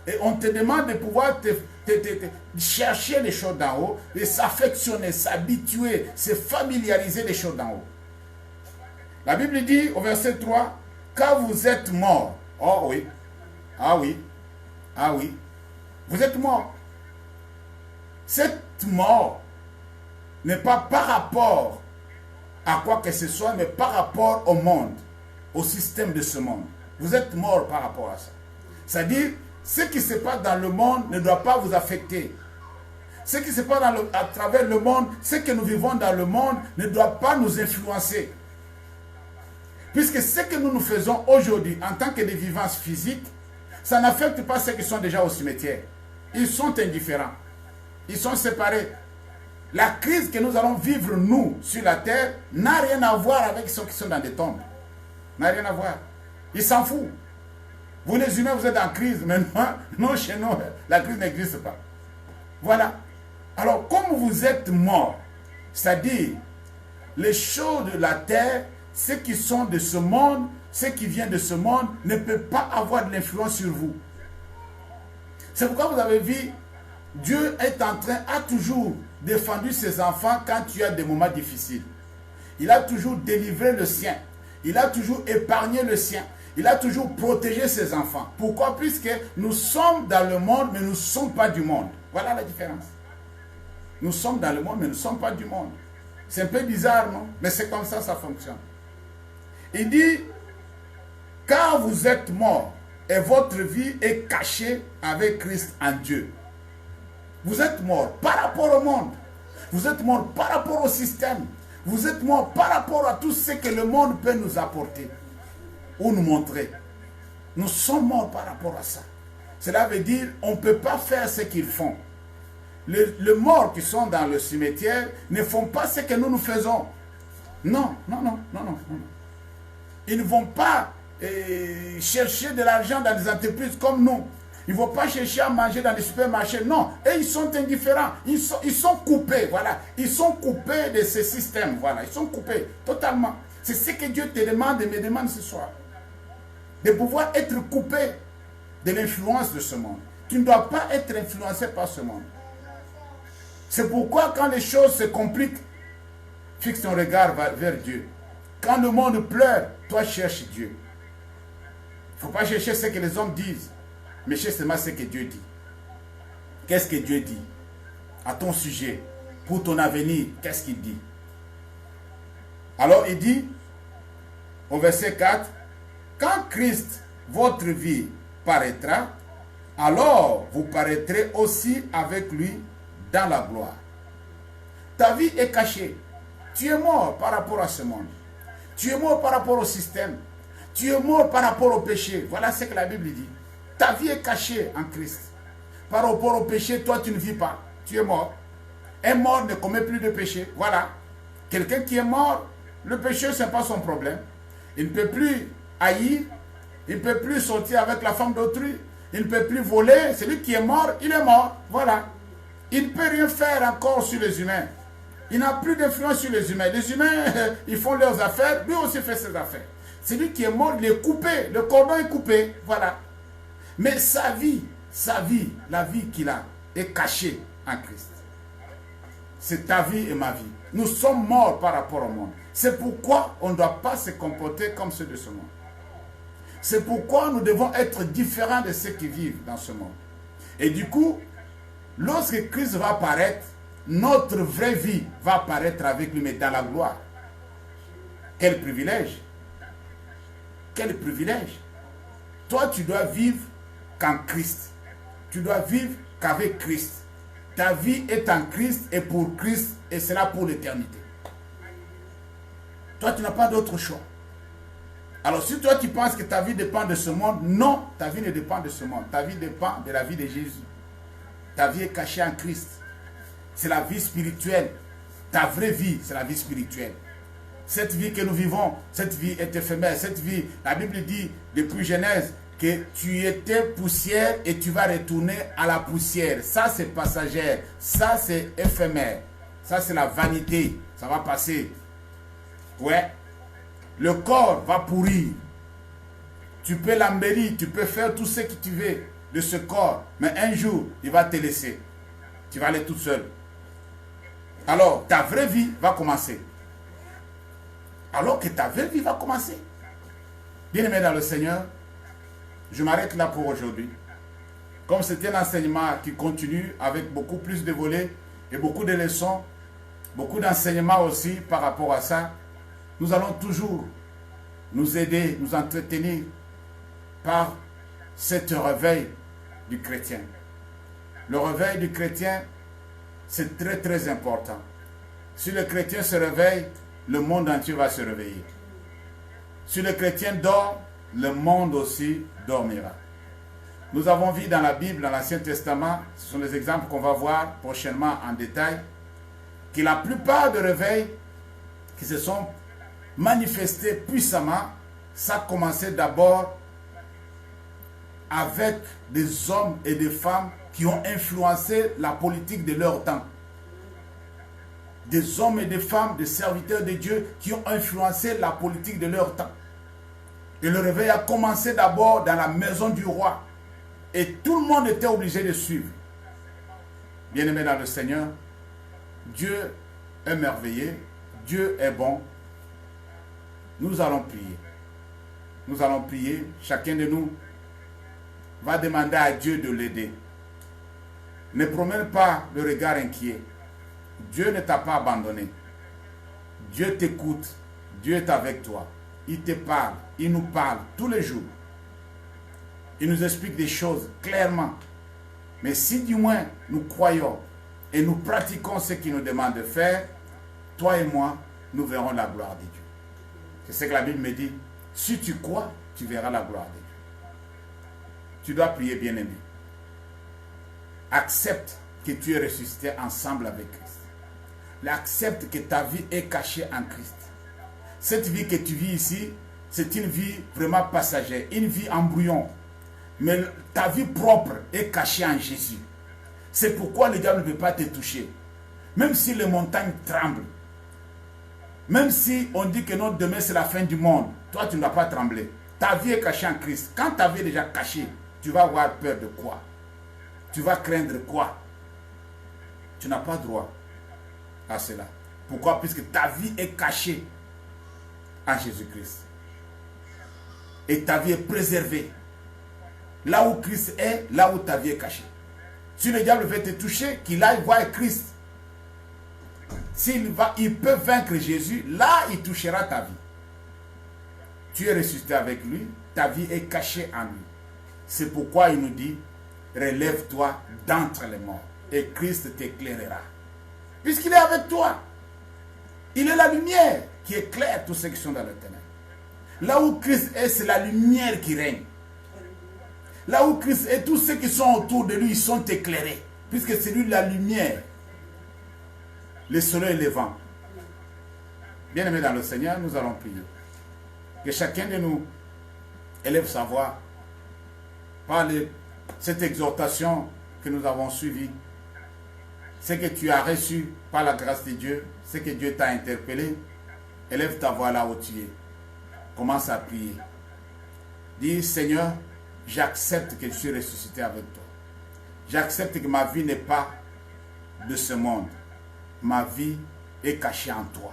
Et on te demande de pouvoir chercher les choses d'en haut, de s'affectionner, s'habituer, se familiariser les choses d'en haut. La Bible dit au verset 3, quand vous êtes morts, oh oui, ah oui, ah oui, vous êtes morts. Cette mort n'est pas par rapport à quoi que ce soit, mais par rapport au monde, au système de ce monde. Vous êtes morts par rapport à ça. C'est-à-dire, ce qui se passe dans le monde ne doit pas vous affecter. Ce qui se passe à travers le monde, ce que nous vivons dans le monde ne doit pas nous influencer. Puisque ce que nous faisons aujourd'hui en tant que des vivants physiques, ça n'affecte pas ceux qui sont déjà au cimetière. Ils sont indifférents. Ils sont séparés. La crise que nous allons vivre, nous, sur la terre, n'a rien à voir avec ceux qui sont dans des tombes. N'a rien à voir. Ils s'en foutent. Vous les humains, vous êtes en crise, mais non, chez nous, la crise n'existe pas. Voilà. Alors, comme vous êtes morts, c'est-à-dire, les choses de la terre, ceux qui sont de ce monde, ceux qui viennent de ce monde, ne peuvent pas avoir de l'influence sur vous. C'est pourquoi vous avez vu, Dieu est en train, a toujours défendu ses enfants quand tu as des moments difficiles. Il a toujours délivré le sien. Il a toujours épargné le sien. Il a toujours protégé ses enfants. Pourquoi? Puisque nous sommes dans le monde, mais nous ne sommes pas du monde. Voilà la différence. Nous sommes dans le monde, mais nous ne sommes pas du monde. C'est un peu bizarre, non? Mais c'est comme ça fonctionne. Il dit, car vous êtes morts et votre vie est cachée avec Christ en Dieu. Vous êtes morts par rapport au monde. Vous êtes morts par rapport au système. Vous êtes morts par rapport à tout ce que le monde peut nous apporter ou nous montrer. Nous sommes morts par rapport à ça. Cela veut dire qu'on ne peut pas faire ce qu'ils font. Les morts qui sont dans le cimetière ne font pas ce que nous faisons. Non. Ils ne vont pas chercher de l'argent dans des entreprises comme nous. Ils ne vont pas chercher à manger dans les supermarchés. Non, et ils sont indifférents. Ils sont coupés, voilà. Ils sont coupés de ce système, voilà. Ils sont coupés totalement. C'est ce que Dieu te demande et me demande ce soir. De pouvoir être coupé de l'influence de ce monde. Tu ne dois pas être influencé par ce monde. C'est pourquoi quand les choses se compliquent, fixe ton regard vers Dieu. Quand le monde pleure, toi cherche Dieu. Il ne faut pas chercher ce que les hommes disent, mais cherche seulement ce que Dieu dit. Qu'est-ce que Dieu dit à ton sujet, pour ton avenir? Qu'est-ce qu'il dit? Alors il dit, au verset 4, quand Christ, votre vie, paraîtra, alors vous paraîtrez aussi avec lui dans la gloire. Ta vie est cachée. Tu es mort par rapport à ce monde. Tu es mort par rapport au système. Tu es mort par rapport au péché. Voilà ce que la Bible dit. Ta vie est cachée en Christ. Par rapport au péché, toi tu ne vis pas. Tu es mort. Un mort ne commet plus de péché. Voilà. Quelqu'un qui est mort, le péché, ce n'est pas son problème. Il ne peut plus haïr. Il ne peut plus sortir avec la femme d'autrui. Il ne peut plus voler. Celui qui est mort, il est mort. Voilà. Il ne peut rien faire encore sur les humains. Il n'a plus d'influence sur les humains. Les humains, ils font leurs affaires. Lui aussi fait ses affaires. Celui qui est mort, il est coupé. Le cordon est coupé. Voilà. Mais sa vie, la vie qu'il a, est cachée en Christ. C'est ta vie et ma vie. Nous sommes morts par rapport au monde. C'est pourquoi on ne doit pas se comporter comme ceux de ce monde. C'est pourquoi nous devons être différents de ceux qui vivent dans ce monde. Et du coup, lorsque Christ va apparaître, notre vraie vie va apparaître avec lui, mais dans la gloire. Quel privilège! Quel privilège! Toi, tu dois vivre qu'en Christ. Tu dois vivre qu'avec Christ. Ta vie est en Christ et pour Christ, et c'est là pour l'éternité. Toi, tu n'as pas d'autre choix. Alors, si toi, tu penses que ta vie dépend de ce monde, non, ta vie ne dépend de ce monde. Ta vie dépend de la vie de Jésus. Ta vie est cachée en Christ. C'est la vie spirituelle. Ta vraie vie, c'est la vie spirituelle. Cette vie que nous vivons, cette vie est éphémère. Cette vie, la Bible dit depuis Genèse que tu étais poussière et tu vas retourner à la poussière. Ça, c'est passager. Ça, c'est éphémère. Ça, c'est la vanité. Ça va passer. Ouais. Le corps va pourrir. Tu peux l'embellir, tu peux faire tout ce que tu veux de ce corps. Mais un jour, il va te laisser. Tu vas aller toute seule. Alors, ta vraie vie va commencer. Alors que ta vraie vie va commencer. Bien-aimé dans le Seigneur, je m'arrête là pour aujourd'hui. Comme c'était un enseignement qui continue avec beaucoup plus de volets et beaucoup de leçons, beaucoup d'enseignements aussi par rapport à ça, nous allons toujours nous aider, nous entretenir par cet réveil du chrétien. Le réveil du chrétien, c'est très très important. Si le chrétien se réveille, le monde entier va se réveiller. Si le chrétien dort, le monde aussi dormira. Nous avons vu dans la Bible, dans l'Ancien Testament, ce sont des exemples qu'on va voir prochainement en détail, que la plupart des réveils qui se sont manifestés puissamment, ça a commencé d'abord avec des hommes et des femmes qui ont influencé la politique de leur temps. Des hommes et des femmes, des serviteurs de Dieu qui ont influencé la politique de leur temps. Et le réveil a commencé d'abord dans la maison du roi. Et tout le monde était obligé de suivre. Bien-aimés dans le Seigneur, Dieu est merveilleux, Dieu est bon. Nous allons prier. Nous allons prier. Chacun de nous va demander à Dieu de l'aider. Ne promène pas le regard inquiet. Dieu ne t'a pas abandonné. Dieu t'écoute. Dieu est avec toi. Il te parle. Il nous parle tous les jours. Il nous explique des choses clairement. Mais si du moins nous croyons et nous pratiquons ce qu'il nous demande de faire, toi et moi, nous verrons la gloire de Dieu. C'est ce que la Bible me dit. Si tu crois, tu verras la gloire de Dieu. Tu dois prier, bien-aimé. Accepte que tu es ressuscité ensemble avec Christ. Accepte que ta vie est cachée en Christ. Cette vie que tu vis ici, c'est une vie vraiment passagère, une vie en brouillon. Mais ta vie propre est cachée en Jésus. C'est pourquoi le diable ne peut pas te toucher. Même si les montagnes tremblent, même si on dit que non, demain c'est la fin du monde, toi tu ne dois pas trembler. Ta vie est cachée en Christ. Quand ta vie est déjà cachée, tu vas avoir peur de quoi? Tu vas craindre quoi? Tu n'as pas droit à cela. Pourquoi? Puisque ta vie est cachée en Jésus-Christ. Et ta vie est préservée. Là où Christ est, là où ta vie est cachée. Si le diable veut te toucher, qu'il aille voir Christ. Il peut vaincre Jésus, là il touchera ta vie. Tu es ressuscité avec lui, ta vie est cachée en lui. C'est pourquoi il nous dit, relève-toi d'entre les morts et Christ t'éclairera. Puisqu'il est avec toi, il est la lumière qui éclaire tous ceux qui sont dans le ténèbres. Là où Christ est, c'est la lumière qui règne. Là où Christ est, tous ceux qui sont autour de lui, ils sont éclairés. Puisque c'est lui la lumière. Le soleil levant. Bien-aimés dans le Seigneur, nous allons prier. Que chacun de nous élève sa voix par cette exhortation que nous avons suivie. Ce que tu as reçu par la grâce de Dieu, ce que Dieu t'a interpellé, élève ta voix là où tu es. Commence à prier. Dis, Seigneur, j'accepte que je suis ressuscité avec toi. J'accepte que ma vie n'est pas de ce monde. Ma vie est cachée en toi.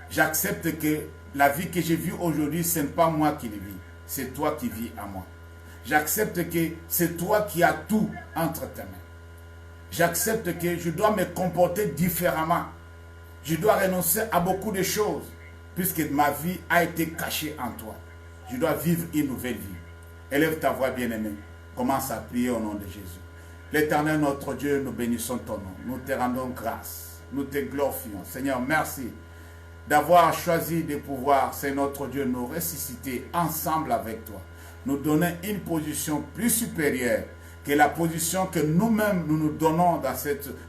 J'accepte que la vie que j'ai vue aujourd'hui, ce n'est pas moi qui la vis. C'est toi qui vis en moi. J'accepte que c'est toi qui as tout entre tes mains. J'accepte que je dois me comporter différemment. Je dois renoncer à beaucoup de choses puisque ma vie a été cachée en toi. Je dois vivre une nouvelle vie. Élève ta voix, bien-aimée. Commence à prier au nom de Jésus. L'Éternel, notre Dieu, nous bénissons ton nom. Nous te rendons grâce. Nous te glorifions. Seigneur, merci d'avoir choisi de pouvoir, c'est notre Dieu, nous ressusciter ensemble avec toi. Nous donner une position plus supérieure que la position que nous-mêmes nous donnons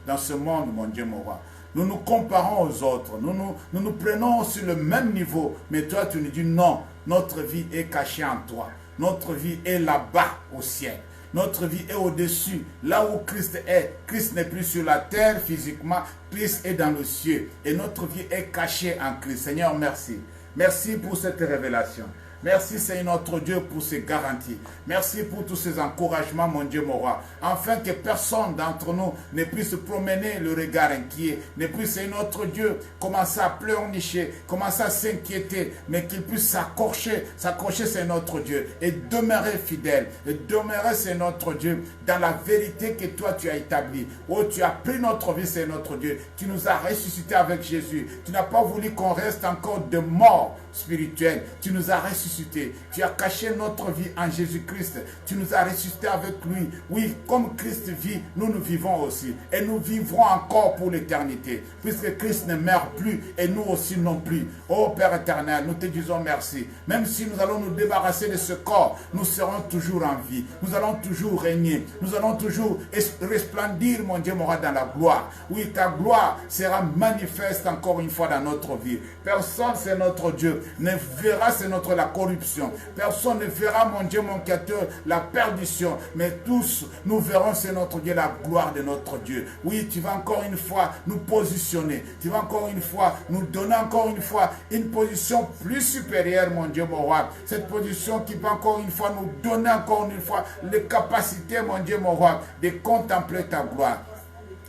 dans ce monde, mon Dieu, mon roi. Nous nous comparons aux autres. Nous nous prenons sur le même niveau. Mais toi, tu nous dis non. Notre vie est cachée en toi. Notre vie est là-bas au ciel. Notre vie est au-dessus. Là où Christ est. Christ n'est plus sur la terre physiquement. Christ est dans le ciel. Et notre vie est cachée en Christ. Seigneur, merci. Merci pour cette révélation. Merci Seigneur notre Dieu pour ces garanties. Merci pour tous ces encouragements, mon Dieu, mon roi. Afin que personne d'entre nous ne puisse promener le regard inquiet, ne puisse, Seigneur notre Dieu, commencer à pleurnicher, commencer à s'inquiéter, mais qu'il puisse s'accrocher, c'est notre Dieu, et demeurer fidèle, et demeurer, c'est notre Dieu, dans la vérité que toi tu as établie. Oh, tu as pris notre vie, c'est notre Dieu. Tu nous as ressuscités avec Jésus. Tu n'as pas voulu qu'on reste encore de mort spirituelle. Tu nous as ressuscités. Tu as caché notre vie en Jésus-Christ. Tu nous as ressuscités avec lui. Oui, comme Christ vit, nous vivons aussi. Et nous vivrons encore pour l'éternité. Puisque Christ ne meurt plus et nous aussi non plus. Oh Père éternel, nous te disons merci. Même si nous allons nous débarrasser de ce corps, nous serons toujours en vie. Nous allons toujours régner. Nous allons toujours resplendir, mon Dieu, mon roi, dans la gloire. Oui, ta gloire sera manifeste encore une fois dans notre vie. Personne, c'est notre Dieu, ne verra, c'est la corruption. Personne ne verra, mon Dieu, mon Créateur, la perdition. Mais tous, nous verrons, c'est notre Dieu, la gloire de notre Dieu. Oui, tu vas encore une fois nous positionner. Tu vas encore une fois nous donner encore une fois une position plus supérieure, mon Dieu, mon roi. Cette position qui va encore une fois nous donner encore une fois les capacités, mon Dieu, mon roi, de contempler ta gloire.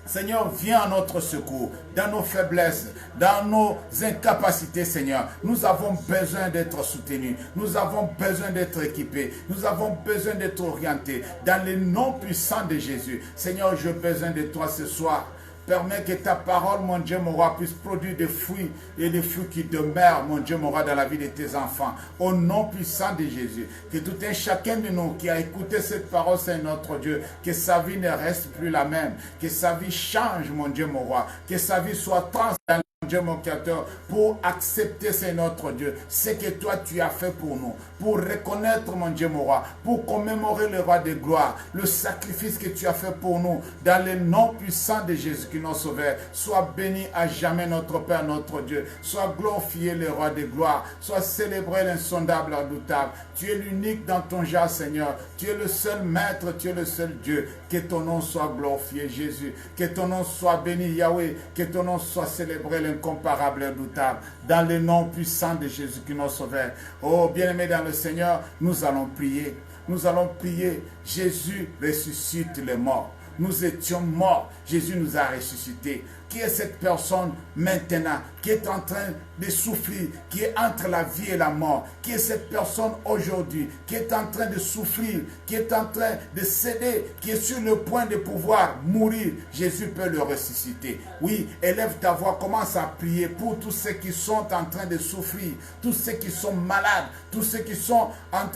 Seigneur, viens à notre secours, dans nos faiblesses, dans nos incapacités, Seigneur. Nous avons besoin d'être soutenus. Nous avons besoin d'être équipés. Nous avons besoin d'être orientés dans le nom puissant de Jésus. Seigneur, j'ai besoin de toi ce soir. Permets que ta parole, mon Dieu, mon roi, puisse produire des fruits et des fruits qui demeurent, mon Dieu, mon roi, dans la vie de tes enfants. Au nom puissant de Jésus. Que tout un chacun de nous qui a écouté cette parole, c'est notre Dieu. Que sa vie ne reste plus la même. Que sa vie change, mon Dieu, mon roi. Que sa vie soit transformée. Dieu mon Créateur, pour accepter, c'est notre Dieu, ce que toi tu as fait pour nous, pour reconnaître, mon Dieu, mon roi, pour commémorer le roi de gloire, le sacrifice que tu as fait pour nous, dans le nom puissant de Jésus qui nous sauve. Sois béni à jamais notre Père, notre Dieu, sois glorifié le roi de gloire, sois célébré l'insondable, redoutable. Tu es l'unique dans ton genre, Seigneur, tu es le seul maître, tu es le seul Dieu. Que ton nom soit glorifié, Jésus, que ton nom soit béni, Yahweh, que ton nom soit célébré, incomparable et redoutable, dans le nom puissant de Jésus qui nous sauve. Oh, bien-aimés dans le Seigneur, nous allons prier. Nous allons prier. Jésus ressuscite les morts. Nous étions morts. Jésus nous a ressuscités. qui est cette personne maintenant, qui est en train de souffrir, qui est entre la vie et la mort, qui est cette personne aujourd'hui, qui est en train de souffrir, qui est en train de céder, qui est sur le point de pouvoir mourir. Jésus peut le ressusciter. Oui, élève ta voix, commence à prier pour tous ceux qui sont en train de souffrir, tous ceux qui sont malades, tous ceux qui sont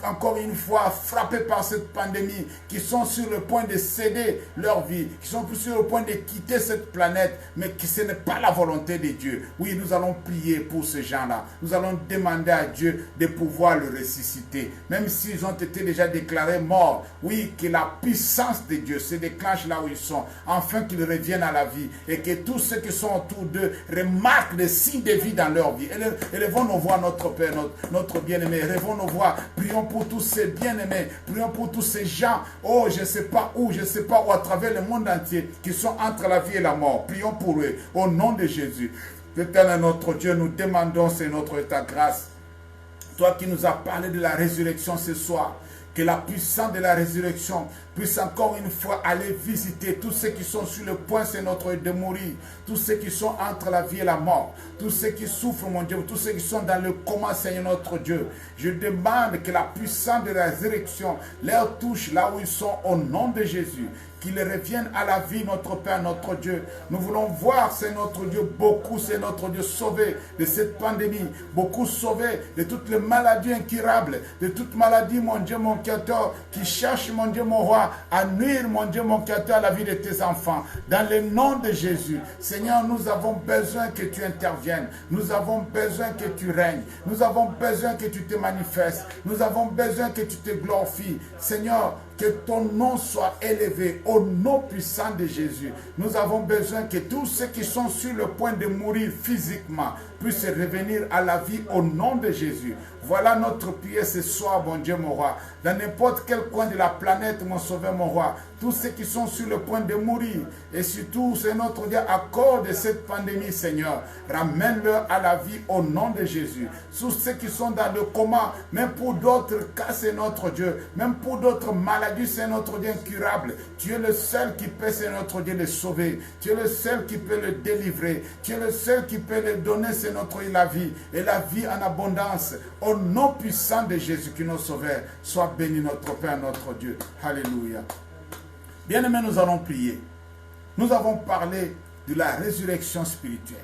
encore une fois frappés par cette pandémie, qui sont sur le point de céder leur vie, qui sont sur le point de quitter cette planète, mais que ce n'est pas la volonté de Dieu. Oui, nous allons prier pour ces gens-là. Nous allons demander à Dieu de pouvoir le ressusciter. Même s'ils ont été déjà déclarés morts, oui, que la puissance de Dieu se déclenche là où ils sont, afin qu'ils reviennent à la vie et que tous ceux qui sont autour d'eux remarquent des signes de vie dans leur vie. Élevons nos voix, notre Père, notre bien-aimé. Élevons nos voix. Prions pour tous ces bien-aimés. Prions pour tous ces gens, oh, je ne sais pas où, à travers le monde entier, qui sont entre la vie et la mort. Prions pour eux, au nom de Jésus. Éternel notre Dieu, nous demandons, c'est notre ta grâce. Toi qui nous as parlé de la résurrection ce soir, que la puissance de la résurrection puisse encore une fois aller visiter tous ceux qui sont sur le point, c'est notre de mourir, tous ceux qui sont entre la vie et la mort, tous ceux qui souffrent, mon Dieu, tous ceux qui sont dans le coma, Seigneur notre Dieu. Je demande que la puissance de la résurrection leur touche là où ils sont au nom de Jésus. Qu'ils reviennent à la vie, notre Père, notre Dieu. Nous voulons voir, c'est notre Dieu, beaucoup, c'est notre Dieu, sauvé de cette pandémie, beaucoup sauvé de toutes les maladies incurables, de toutes maladies, mon Dieu, mon Créateur, qui cherchent, mon Dieu, mon roi, à nuire, mon Dieu, mon Créateur, à la vie de tes enfants. Dans le nom de Jésus, Seigneur, nous avons besoin que tu interviennes. Nous avons besoin que tu règnes. Nous avons besoin que tu te manifestes. Nous avons besoin que tu te glorifies. Seigneur, que ton nom soit élevé au nom puissant de Jésus. Nous avons besoin que tous ceux qui sont sur le point de mourir physiquement puissent revenir à la vie au nom de Jésus. Voilà notre prière ce soir, mon Dieu, mon roi. Dans n'importe quel coin de la planète, mon sauveur, mon roi. Tous ceux qui sont sur le point de mourir. Et surtout, c'est notre Dieu, à cause de cette pandémie, Seigneur. Ramène-leur à la vie au nom de Jésus. Tous ceux qui sont dans le coma, même pour d'autres cas, c'est notre Dieu. Même pour d'autres maladies, c'est notre Dieu incurable. Tu es le seul qui peut, c'est notre Dieu, les sauver. Tu es le seul qui peut le délivrer. Tu es le seul qui peut le donner, c'est notre Dieu, la vie. Et la vie en abondance. Au nom puissant de Jésus qui nous sauve, sois béni notre Père, notre Dieu. Alléluia. Bien-aimés, nous allons prier. Nous avons parlé de la résurrection spirituelle.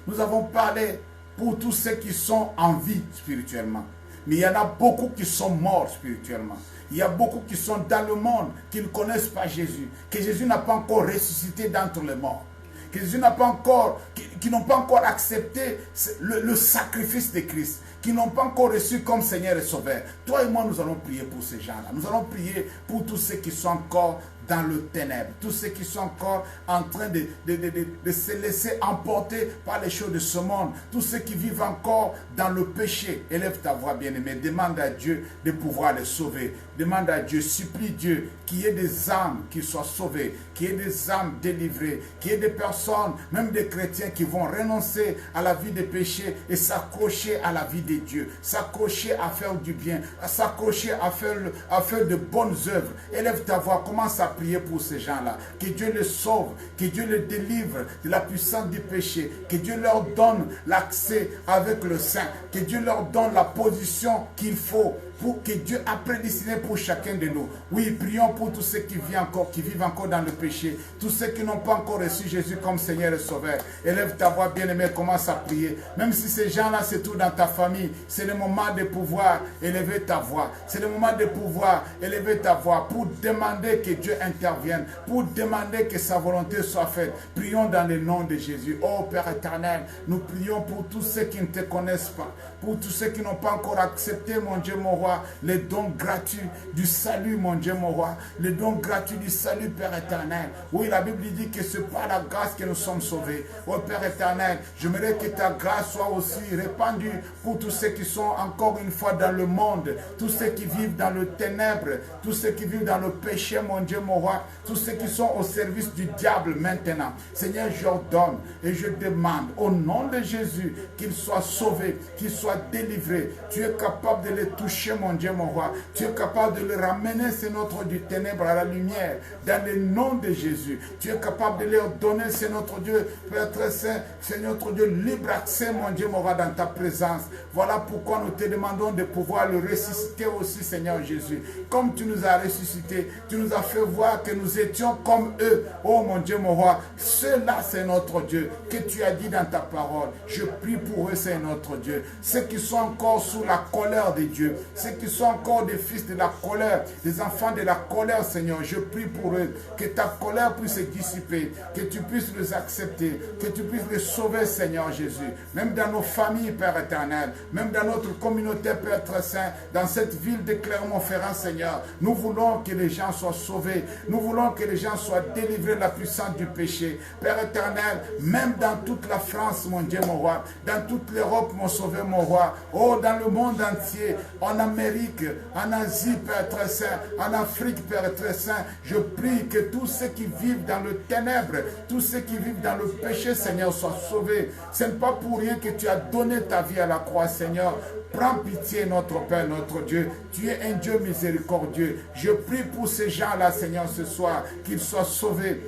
Nous avons parlé pour tous ceux qui sont en vie spirituellement. Mais il y en a beaucoup qui sont morts spirituellement. Il y a beaucoup qui sont dans le monde, qui ne connaissent pas Jésus. Que Jésus n'a pas encore ressuscité d'entre les morts. Que Jésus n'a pas encore, qui n'ont pas encore accepté le sacrifice de Christ, qui n'ont pas encore reçu comme Seigneur et Sauveur. Toi et moi, nous allons prier pour ces gens-là. Nous allons prier pour tous ceux qui sont encore dans le ténèbre, tous ceux qui sont encore en train de se laisser emporter par les choses de ce monde, tous ceux qui vivent encore dans le péché. Élève ta voix, bien-aimé, demande à Dieu de pouvoir les sauver. Demande à Dieu, supplie Dieu qu'il y ait des âmes qui soient sauvées, qu'il y ait des âmes délivrées, qu'il y ait des personnes, même des chrétiens qui vont renoncer à la vie des péchés et s'accrocher à la vie de Dieu, s'accrocher à faire du bien, à s'accrocher à faire de bonnes œuvres. Élève ta voix, commence à prier pour ces gens-là. Que Dieu les sauve, que Dieu les délivre de la puissance du péché, que Dieu leur donne l'accès avec le Saint, que Dieu leur donne la position qu'il faut pour que Dieu a prédestiné pour chacun de nous. Oui, prions pour tous ceux qui vivent encore dans le péché, tous ceux qui n'ont pas encore reçu Jésus comme Seigneur et Sauveur. Élève ta voix, bien-aimé, commence à prier. Même si ces gens-là se trouvent dans ta famille, c'est le moment de pouvoir élever ta voix. C'est le moment de pouvoir élever ta voix pour demander que Dieu intervienne, pour demander que sa volonté soit faite. Prions dans le nom de Jésus. Oh Père éternel, nous prions pour tous ceux qui ne te connaissent pas, pour tous ceux qui n'ont pas encore accepté, mon Dieu, mon roi, les dons gratuits du salut, mon Dieu, mon roi, les dons gratuits du salut, Père éternel. Oui, la Bible dit que c'est par la grâce que nous sommes sauvés. Oh Père éternel, j'aimerais que ta grâce soit aussi répandue pour tous ceux qui sont encore une fois dans le monde, tous ceux qui vivent dans le ténèbre, tous ceux qui vivent dans le péché, mon Dieu, mon mon roi, tous ceux qui sont au service du diable maintenant. Seigneur, j'ordonne et je demande au nom de Jésus qu'ils soient sauvés, qu'ils soient délivrés. Tu es capable de les toucher, mon Dieu, mon roi. Tu es capable de les ramener, Seigneur, du ténèbre à la lumière, dans le nom de Jésus. Tu es capable de leur donner, Seigneur notre Dieu, Père très saint, Seigneur notre Dieu, libre accès, mon Dieu, mon roi, dans ta présence. Voilà pourquoi nous te demandons de pouvoir le ressusciter aussi, Seigneur Jésus. Comme tu nous as ressuscités, tu nous as fait voir que nous étions comme eux. Oh mon Dieu, mon roi, ceux-là, c'est notre Dieu, que tu as dit dans ta parole. Je prie pour eux, c'est notre Dieu. Ceux qui sont encore sous la colère de Dieu, ceux qui sont encore des fils de la colère, des enfants de la colère, Seigneur, je prie pour eux, que ta colère puisse se dissiper, que tu puisses les accepter, que tu puisses les sauver, Seigneur Jésus. Même dans nos familles, Père éternel, même dans notre communauté, Père très saint, dans cette ville de Clermont-Ferrand, Seigneur, nous voulons que les gens soient sauvés, nous voulons que les gens soient délivrés de la puissance du péché. Père éternel, même dans toute la France, mon Dieu, mon roi, dans toute l'Europe, mon sauveur, mon roi, oh, dans le monde entier, en Amérique, en Asie, Père très saint, en Afrique, Père très saint, je prie que tous ceux qui vivent dans le ténèbre, tous ceux qui vivent dans le péché, Seigneur, soient sauvés. Ce n'est pas pour rien que tu as donné ta vie à la croix, Seigneur. Prends pitié, notre Père, notre Dieu. Tu es un Dieu miséricordieux. Je prie pour ces gens-là, Seigneur, ce soir, qu'ils soient sauvés.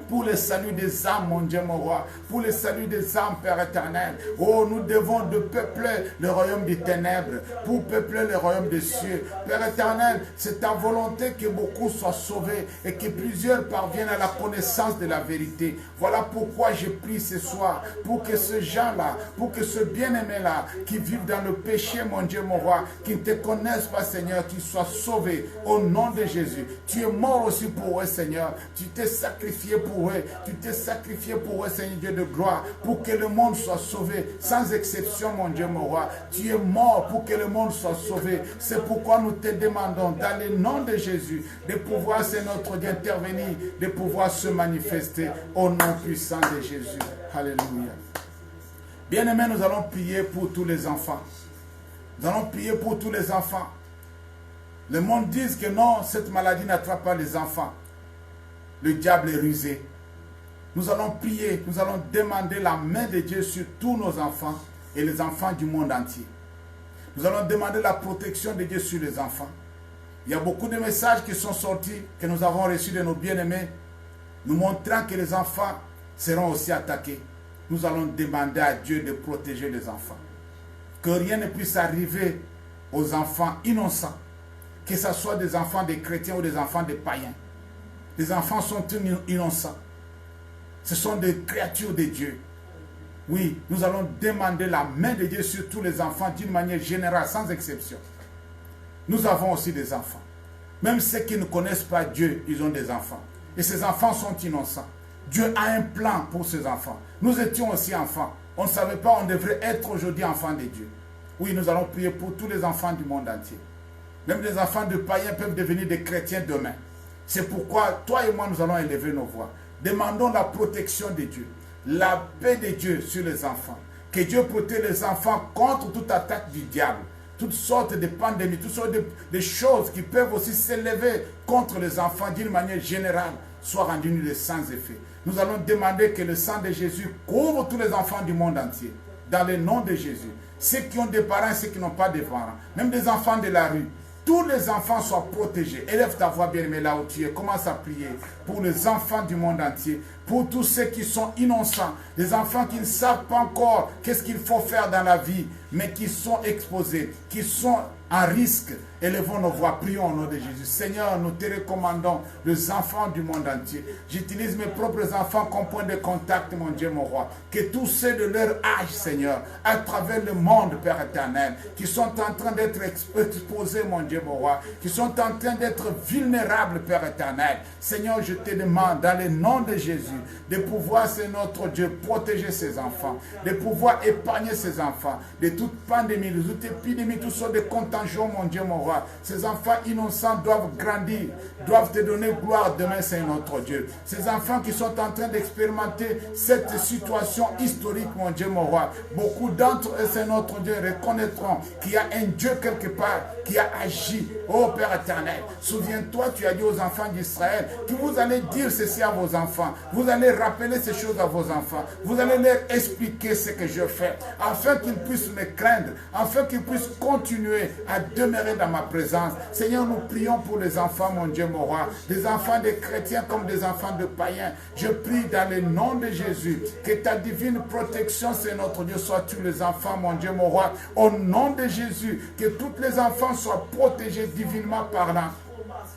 Pour le salut des âmes, mon Dieu, mon roi. Pour le salut des âmes, Père éternel. Oh, nous devons de peupler le royaume des ténèbres. Pour peupler le royaume des cieux. Père éternel, c'est ta volonté que beaucoup soient sauvés et que plusieurs parviennent à la connaissance de la vérité. Voilà pourquoi je prie ce soir. Pour que ces gens-là, pour que ce bien-aimé-là, qui vivent dans le péché, mon Dieu, mon roi, qui ne te connaissent pas, Seigneur, qu'ils soient sauvés au nom de Jésus. Tu es mort aussi pour eux, Seigneur. Tu t'es sacrifié pour eux. Tu t'es sacrifié pour eux, Seigneur Dieu de gloire, pour que le monde soit sauvé, sans exception, mon Dieu, mon roi. Tu es mort pour que le monde soit sauvé. C'est pourquoi nous te demandons, dans le nom de Jésus, de pouvoir, c'est notre Dieu, intervenir, de pouvoir se manifester au nom puissant de Jésus. Alléluia. Bien-aimés, nous allons prier pour tous les enfants. Nous allons prier pour tous les enfants. Le monde dit que non, cette maladie n'attrape pas les enfants. Le diable est rusé. Nous allons prier, nous allons demander la main de Dieu sur tous nos enfants et les enfants du monde entier. Nous allons demander la protection de Dieu sur les enfants. Il y a beaucoup de messages qui sont sortis, que nous avons reçus de nos bien-aimés, nous montrant que les enfants seront aussi attaqués. Nous allons demander à Dieu de protéger les enfants. Que rien ne puisse arriver aux enfants innocents, que ce soit des enfants des chrétiens ou des enfants des païens. Les enfants sont innocents. Ce sont des créatures de Dieu. Oui, nous allons demander la main de Dieu sur tous les enfants d'une manière générale, sans exception. Nous avons aussi des enfants. Même ceux qui ne connaissent pas Dieu, ils ont des enfants. Et ces enfants sont innocents. Dieu a un plan pour ces enfants. Nous étions aussi enfants. On ne savait pas, on devrait être aujourd'hui enfants de Dieu. Oui, nous allons prier pour tous les enfants du monde entier. Même les enfants de païens peuvent devenir des chrétiens demain. C'est pourquoi toi et moi, nous allons élever nos voix. Demandons la protection de Dieu, la paix de Dieu sur les enfants. Que Dieu protège les enfants contre toute attaque du diable, toutes sortes de pandémies, toutes sortes de choses qui peuvent aussi s'élever contre les enfants d'une manière générale, soient rendues nulles sans effet. Nous allons demander que le sang de Jésus couvre tous les enfants du monde entier, dans le nom de Jésus. Ceux qui ont des parents, ceux qui n'ont pas de parents, même des enfants de la rue. Tous les enfants soient protégés. Élève ta voix bien-aimée là où tu es. Commence à prier pour les enfants du monde entier. Pour tous ceux qui sont innocents. Les enfants qui ne savent pas encore qu'est-ce qu'il faut faire dans la vie. Mais qui sont exposés. Qui sont en risque. Élevons nos voix. Prions au nom de Jésus. Seigneur, nous te recommandons les enfants du monde entier. J'utilise mes propres enfants comme point de contact, mon Dieu, mon roi. Que tous ceux de leur âge, Seigneur, à travers le monde, Père éternel, qui sont en train d'être exposés, mon Dieu, mon roi, qui sont en train d'être vulnérables, Père éternel. Seigneur, je te demande, dans le nom de Jésus, de pouvoir, c'est notre Dieu, protéger ses enfants, de pouvoir épargner ses enfants de toute pandémie, de toute épidémie, toutes sortes de contagions, mon Dieu, mon roi. Ces enfants innocents doivent grandir, doivent te donner gloire demain, c'est notre Dieu. Ces enfants qui sont en train d'expérimenter cette situation historique, mon Dieu, mon roi, beaucoup d'entre eux, c'est notre Dieu, reconnaîtront qu'il y a un Dieu quelque part qui a agi. Oh Père éternel, souviens-toi, tu as dit aux enfants d'Israël que vous allez dire ceci à vos enfants, vous allez rappeler ces choses à vos enfants, vous allez leur expliquer ce que je fais, afin qu'ils puissent me craindre, afin qu'ils puissent continuer à demeurer dans ma présence. Seigneur, nous prions pour les enfants, mon Dieu, mon roi, des enfants des chrétiens comme des enfants de païens. Je prie dans le nom de Jésus que ta divine protection, c'est notre Dieu, soit tous les enfants, mon Dieu, mon roi, au nom de Jésus, que tous les enfants soient protégés divinement parlant.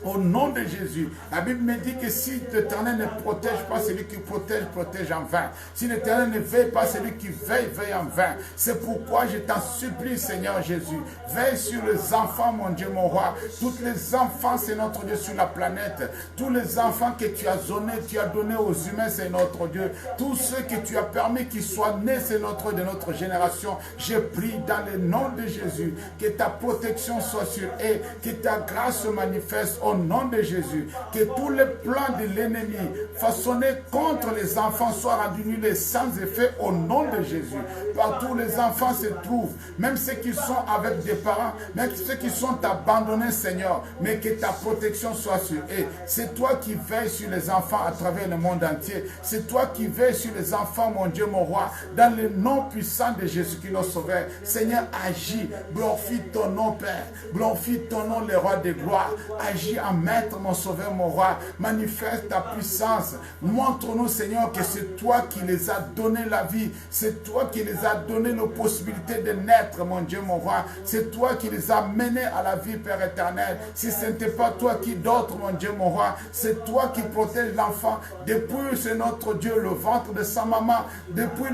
Au nom de Jésus, la Bible me dit que si l'Éternel ne protège pas, celui qui protège, protège en vain. Si l'Éternel ne veille pas, celui qui veille, veille en vain. C'est pourquoi je t'en supplie, Seigneur Jésus, veille sur les enfants, mon Dieu, mon roi. Tous les enfants, c'est notre Dieu sur la planète. Tous les enfants que tu as donnés aux humains, c'est notre Dieu. Tous ceux que tu as permis qu'ils soient nés, c'est notre de notre génération. Je prie dans le nom de Jésus, que ta protection soit sur eux, que ta grâce se manifeste au nom de Jésus, que tous les plans de l'ennemi façonnés contre les enfants soient rendus nuls sans effet au nom de Jésus. Partout où les enfants se trouvent, même ceux qui sont avec des parents, même ceux qui sont abandonnés, Seigneur, mais que ta protection soit sur eux. C'est toi qui veilles sur les enfants à travers le monde entier. C'est toi qui veilles sur les enfants, mon Dieu, mon roi, dans le nom puissant de Jésus qui nous sauveur. Seigneur, agis, glorifie ton nom, Père, glorifie ton nom, le roi de gloire. Agis en maître, mon sauveur, mon roi. Manifeste ta puissance. Montre-nous, Seigneur, que c'est toi qui les as donné la vie. C'est toi qui les as donné la possibilité de naître, mon Dieu, mon roi. C'est toi qui les as menés à la vie, Père éternel. Si ce n'était pas toi, qui d'autre, mon Dieu, mon roi? C'est toi qui protèges l'enfant. Depuis, c'est notre Dieu, le ventre de sa maman. Depuis,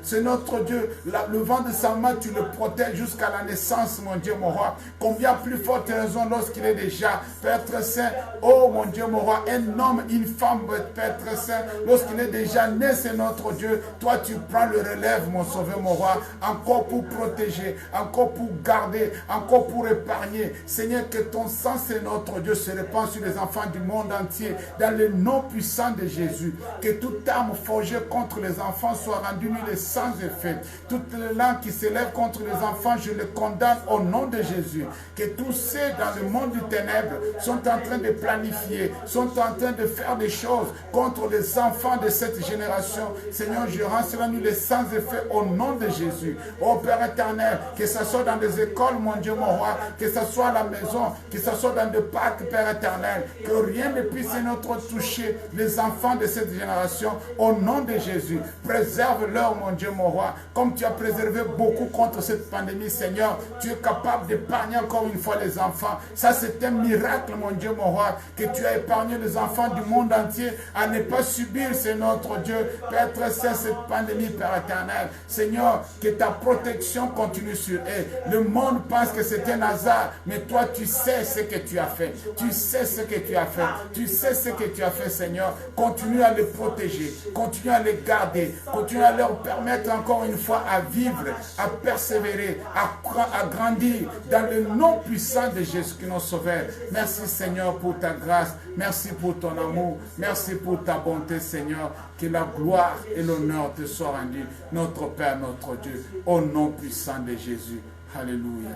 c'est notre Dieu, le ventre de sa maman, tu le protèges jusqu'à la naissance, mon Dieu, mon roi. Combien plus forte raison lorsqu'il est déjà Père très saint, oh mon Dieu, mon roi, un homme, une femme, Père très saint, lorsqu'il est déjà né, c'est notre Dieu. Toi, tu prends le relève, mon sauveur, mon roi, encore pour protéger, encore pour garder, encore pour épargner. Seigneur, que ton sang, c'est notre Dieu, se répand sur les enfants du monde entier, dans le nom puissant de Jésus. Que toute arme forgée contre les enfants soit rendue nulle sans effet. Toutes les langues qui s'élèvent contre les enfants, je les condamne au nom de Jésus. Que tous ceux dans le monde du ténèbre sont en train de planifier, sont en train de faire des choses contre les enfants de cette génération. Seigneur, je rends cela nul et sans effet au nom de Jésus. Ô Père éternel, que ce soit dans des écoles, mon Dieu, mon roi, que ce soit à la maison, que ce soit dans des parcs, Père éternel, que rien ne puisse notre toucher les enfants de cette génération au nom de Jésus. Préserve-leur, mon Dieu, mon roi, comme tu as préservé beaucoup contre cette pandémie, Seigneur. Tu es capable d'épargner encore une fois les enfants. Ça, c'est un miracle, mon Dieu, mon roi, que tu as épargné les enfants du monde entier à ne pas subir, c'est notre Dieu, Père très saint, cette pandémie, Père éternel. Seigneur, que ta protection continue sur eux. Le monde pense que c'est un hasard, mais toi, tu sais ce que tu as fait. Tu sais ce que tu as fait. Tu sais ce que tu as fait, Seigneur. Continue à les protéger, continue à les garder, continue à leur permettre encore une fois à vivre, à persévérer, à grandir dans le nom puissant de Jésus qui nous sauve. Merci, Seigneur, pour ta grâce. Merci pour ton amour. Merci pour ta bonté, Seigneur. Que la gloire et l'honneur te soient rendus, notre Père, notre Dieu, au nom puissant de Jésus. Alléluia.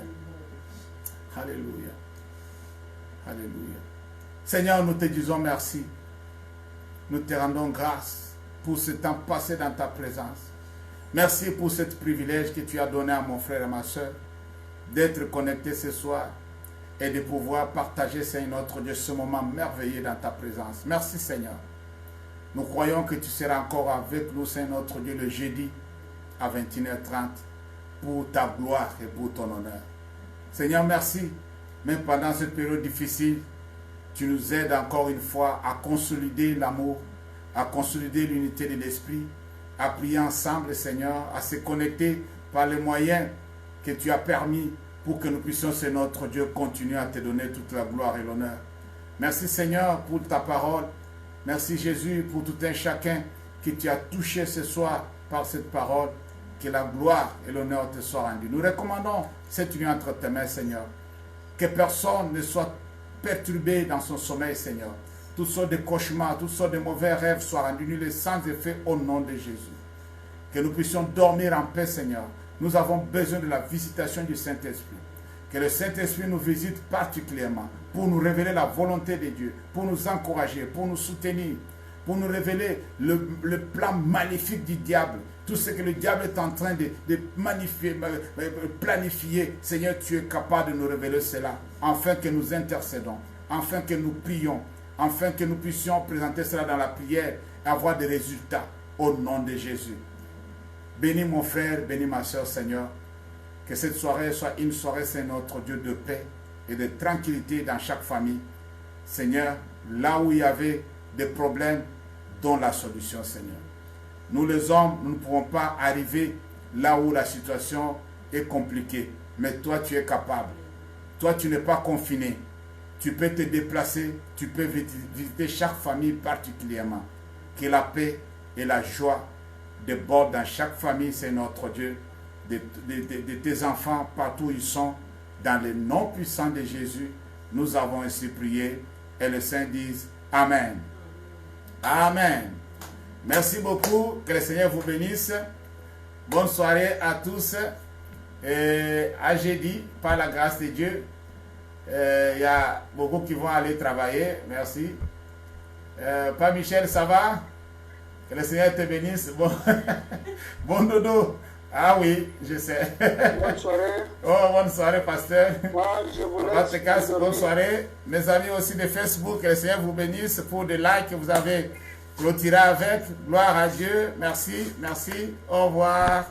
Alléluia. Alléluia. Seigneur, nous te disons merci. Nous te rendons grâce pour ce temps passé dans ta présence. Merci pour ce privilège que tu as donné à mon frère et à ma soeur d'être connectés ce soir et de pouvoir partager, Seigneur notre Dieu, ce moment merveilleux dans ta présence. Merci, Seigneur. Nous croyons que tu seras encore avec nous, Seigneur notre Dieu, le jeudi à 21h30 pour ta gloire et pour ton honneur. Seigneur, merci. Même pendant cette période difficile, tu nous aides encore une fois à consolider l'amour, à consolider l'unité de l'esprit, à prier ensemble, Seigneur, à se connecter par les moyens que tu as permis pour que nous puissions, c'est notre Dieu, continuer à te donner toute la gloire et l'honneur. Merci, Seigneur, pour ta parole. Merci Jésus pour tout un chacun que tu as touché ce soir par cette parole. Que la gloire et l'honneur te soient rendus. Nous recommandons cette union entre tes mains, Seigneur. Que personne ne soit perturbé dans son sommeil, Seigneur. Toutes sortes de cauchemars, toutes sortes de mauvais rêves soient rendus nuls sans effet au nom de Jésus. Que nous puissions dormir en paix, Seigneur. Nous avons besoin de la visitation du Saint-Esprit. Que le Saint-Esprit nous visite particulièrement pour nous révéler la volonté de Dieu, pour nous encourager, pour nous soutenir, pour nous révéler le plan maléfique du diable. Tout ce que le diable est en train de planifier, Seigneur, tu es capable de nous révéler cela, afin que nous intercédons, afin que nous prions, afin que nous puissions présenter cela dans la prière et avoir des résultats au nom de Jésus. Bénis mon frère, bénis ma soeur, Seigneur. Que cette soirée soit une soirée, c'est notre Dieu, de paix et de tranquillité dans chaque famille. Seigneur, là où il y avait des problèmes, donne la solution, Seigneur. Nous les hommes, nous ne pouvons pas arriver là où la situation est compliquée. Mais toi, tu es capable. Toi, tu n'es pas confiné. Tu peux te déplacer, tu peux visiter chaque famille particulièrement. Que la paix et la joie débordent dans chaque famille, c'est notre Dieu. De tes enfants, partout où ils sont, dans le nom puissant de Jésus, nous avons ainsi prié. Et les saints disent Amen. Amen. Merci beaucoup. Que le Seigneur vous bénisse. Bonne soirée à tous. Et à jeudi, par la grâce de Dieu. Il y a beaucoup qui vont aller travailler. Merci. Pas Michel, ça va? Que le Seigneur te bénisse. Bon, bon dodo. Ah oui, je sais. Bonne soirée. Oh, bonne soirée, pasteur. Moi, je vous laisse. Bonne soirée. Mes amis aussi de Facebook, que le Seigneur vous bénisse pour des likes que vous avez clôturés avec. Gloire à Dieu. Merci, merci. Au revoir.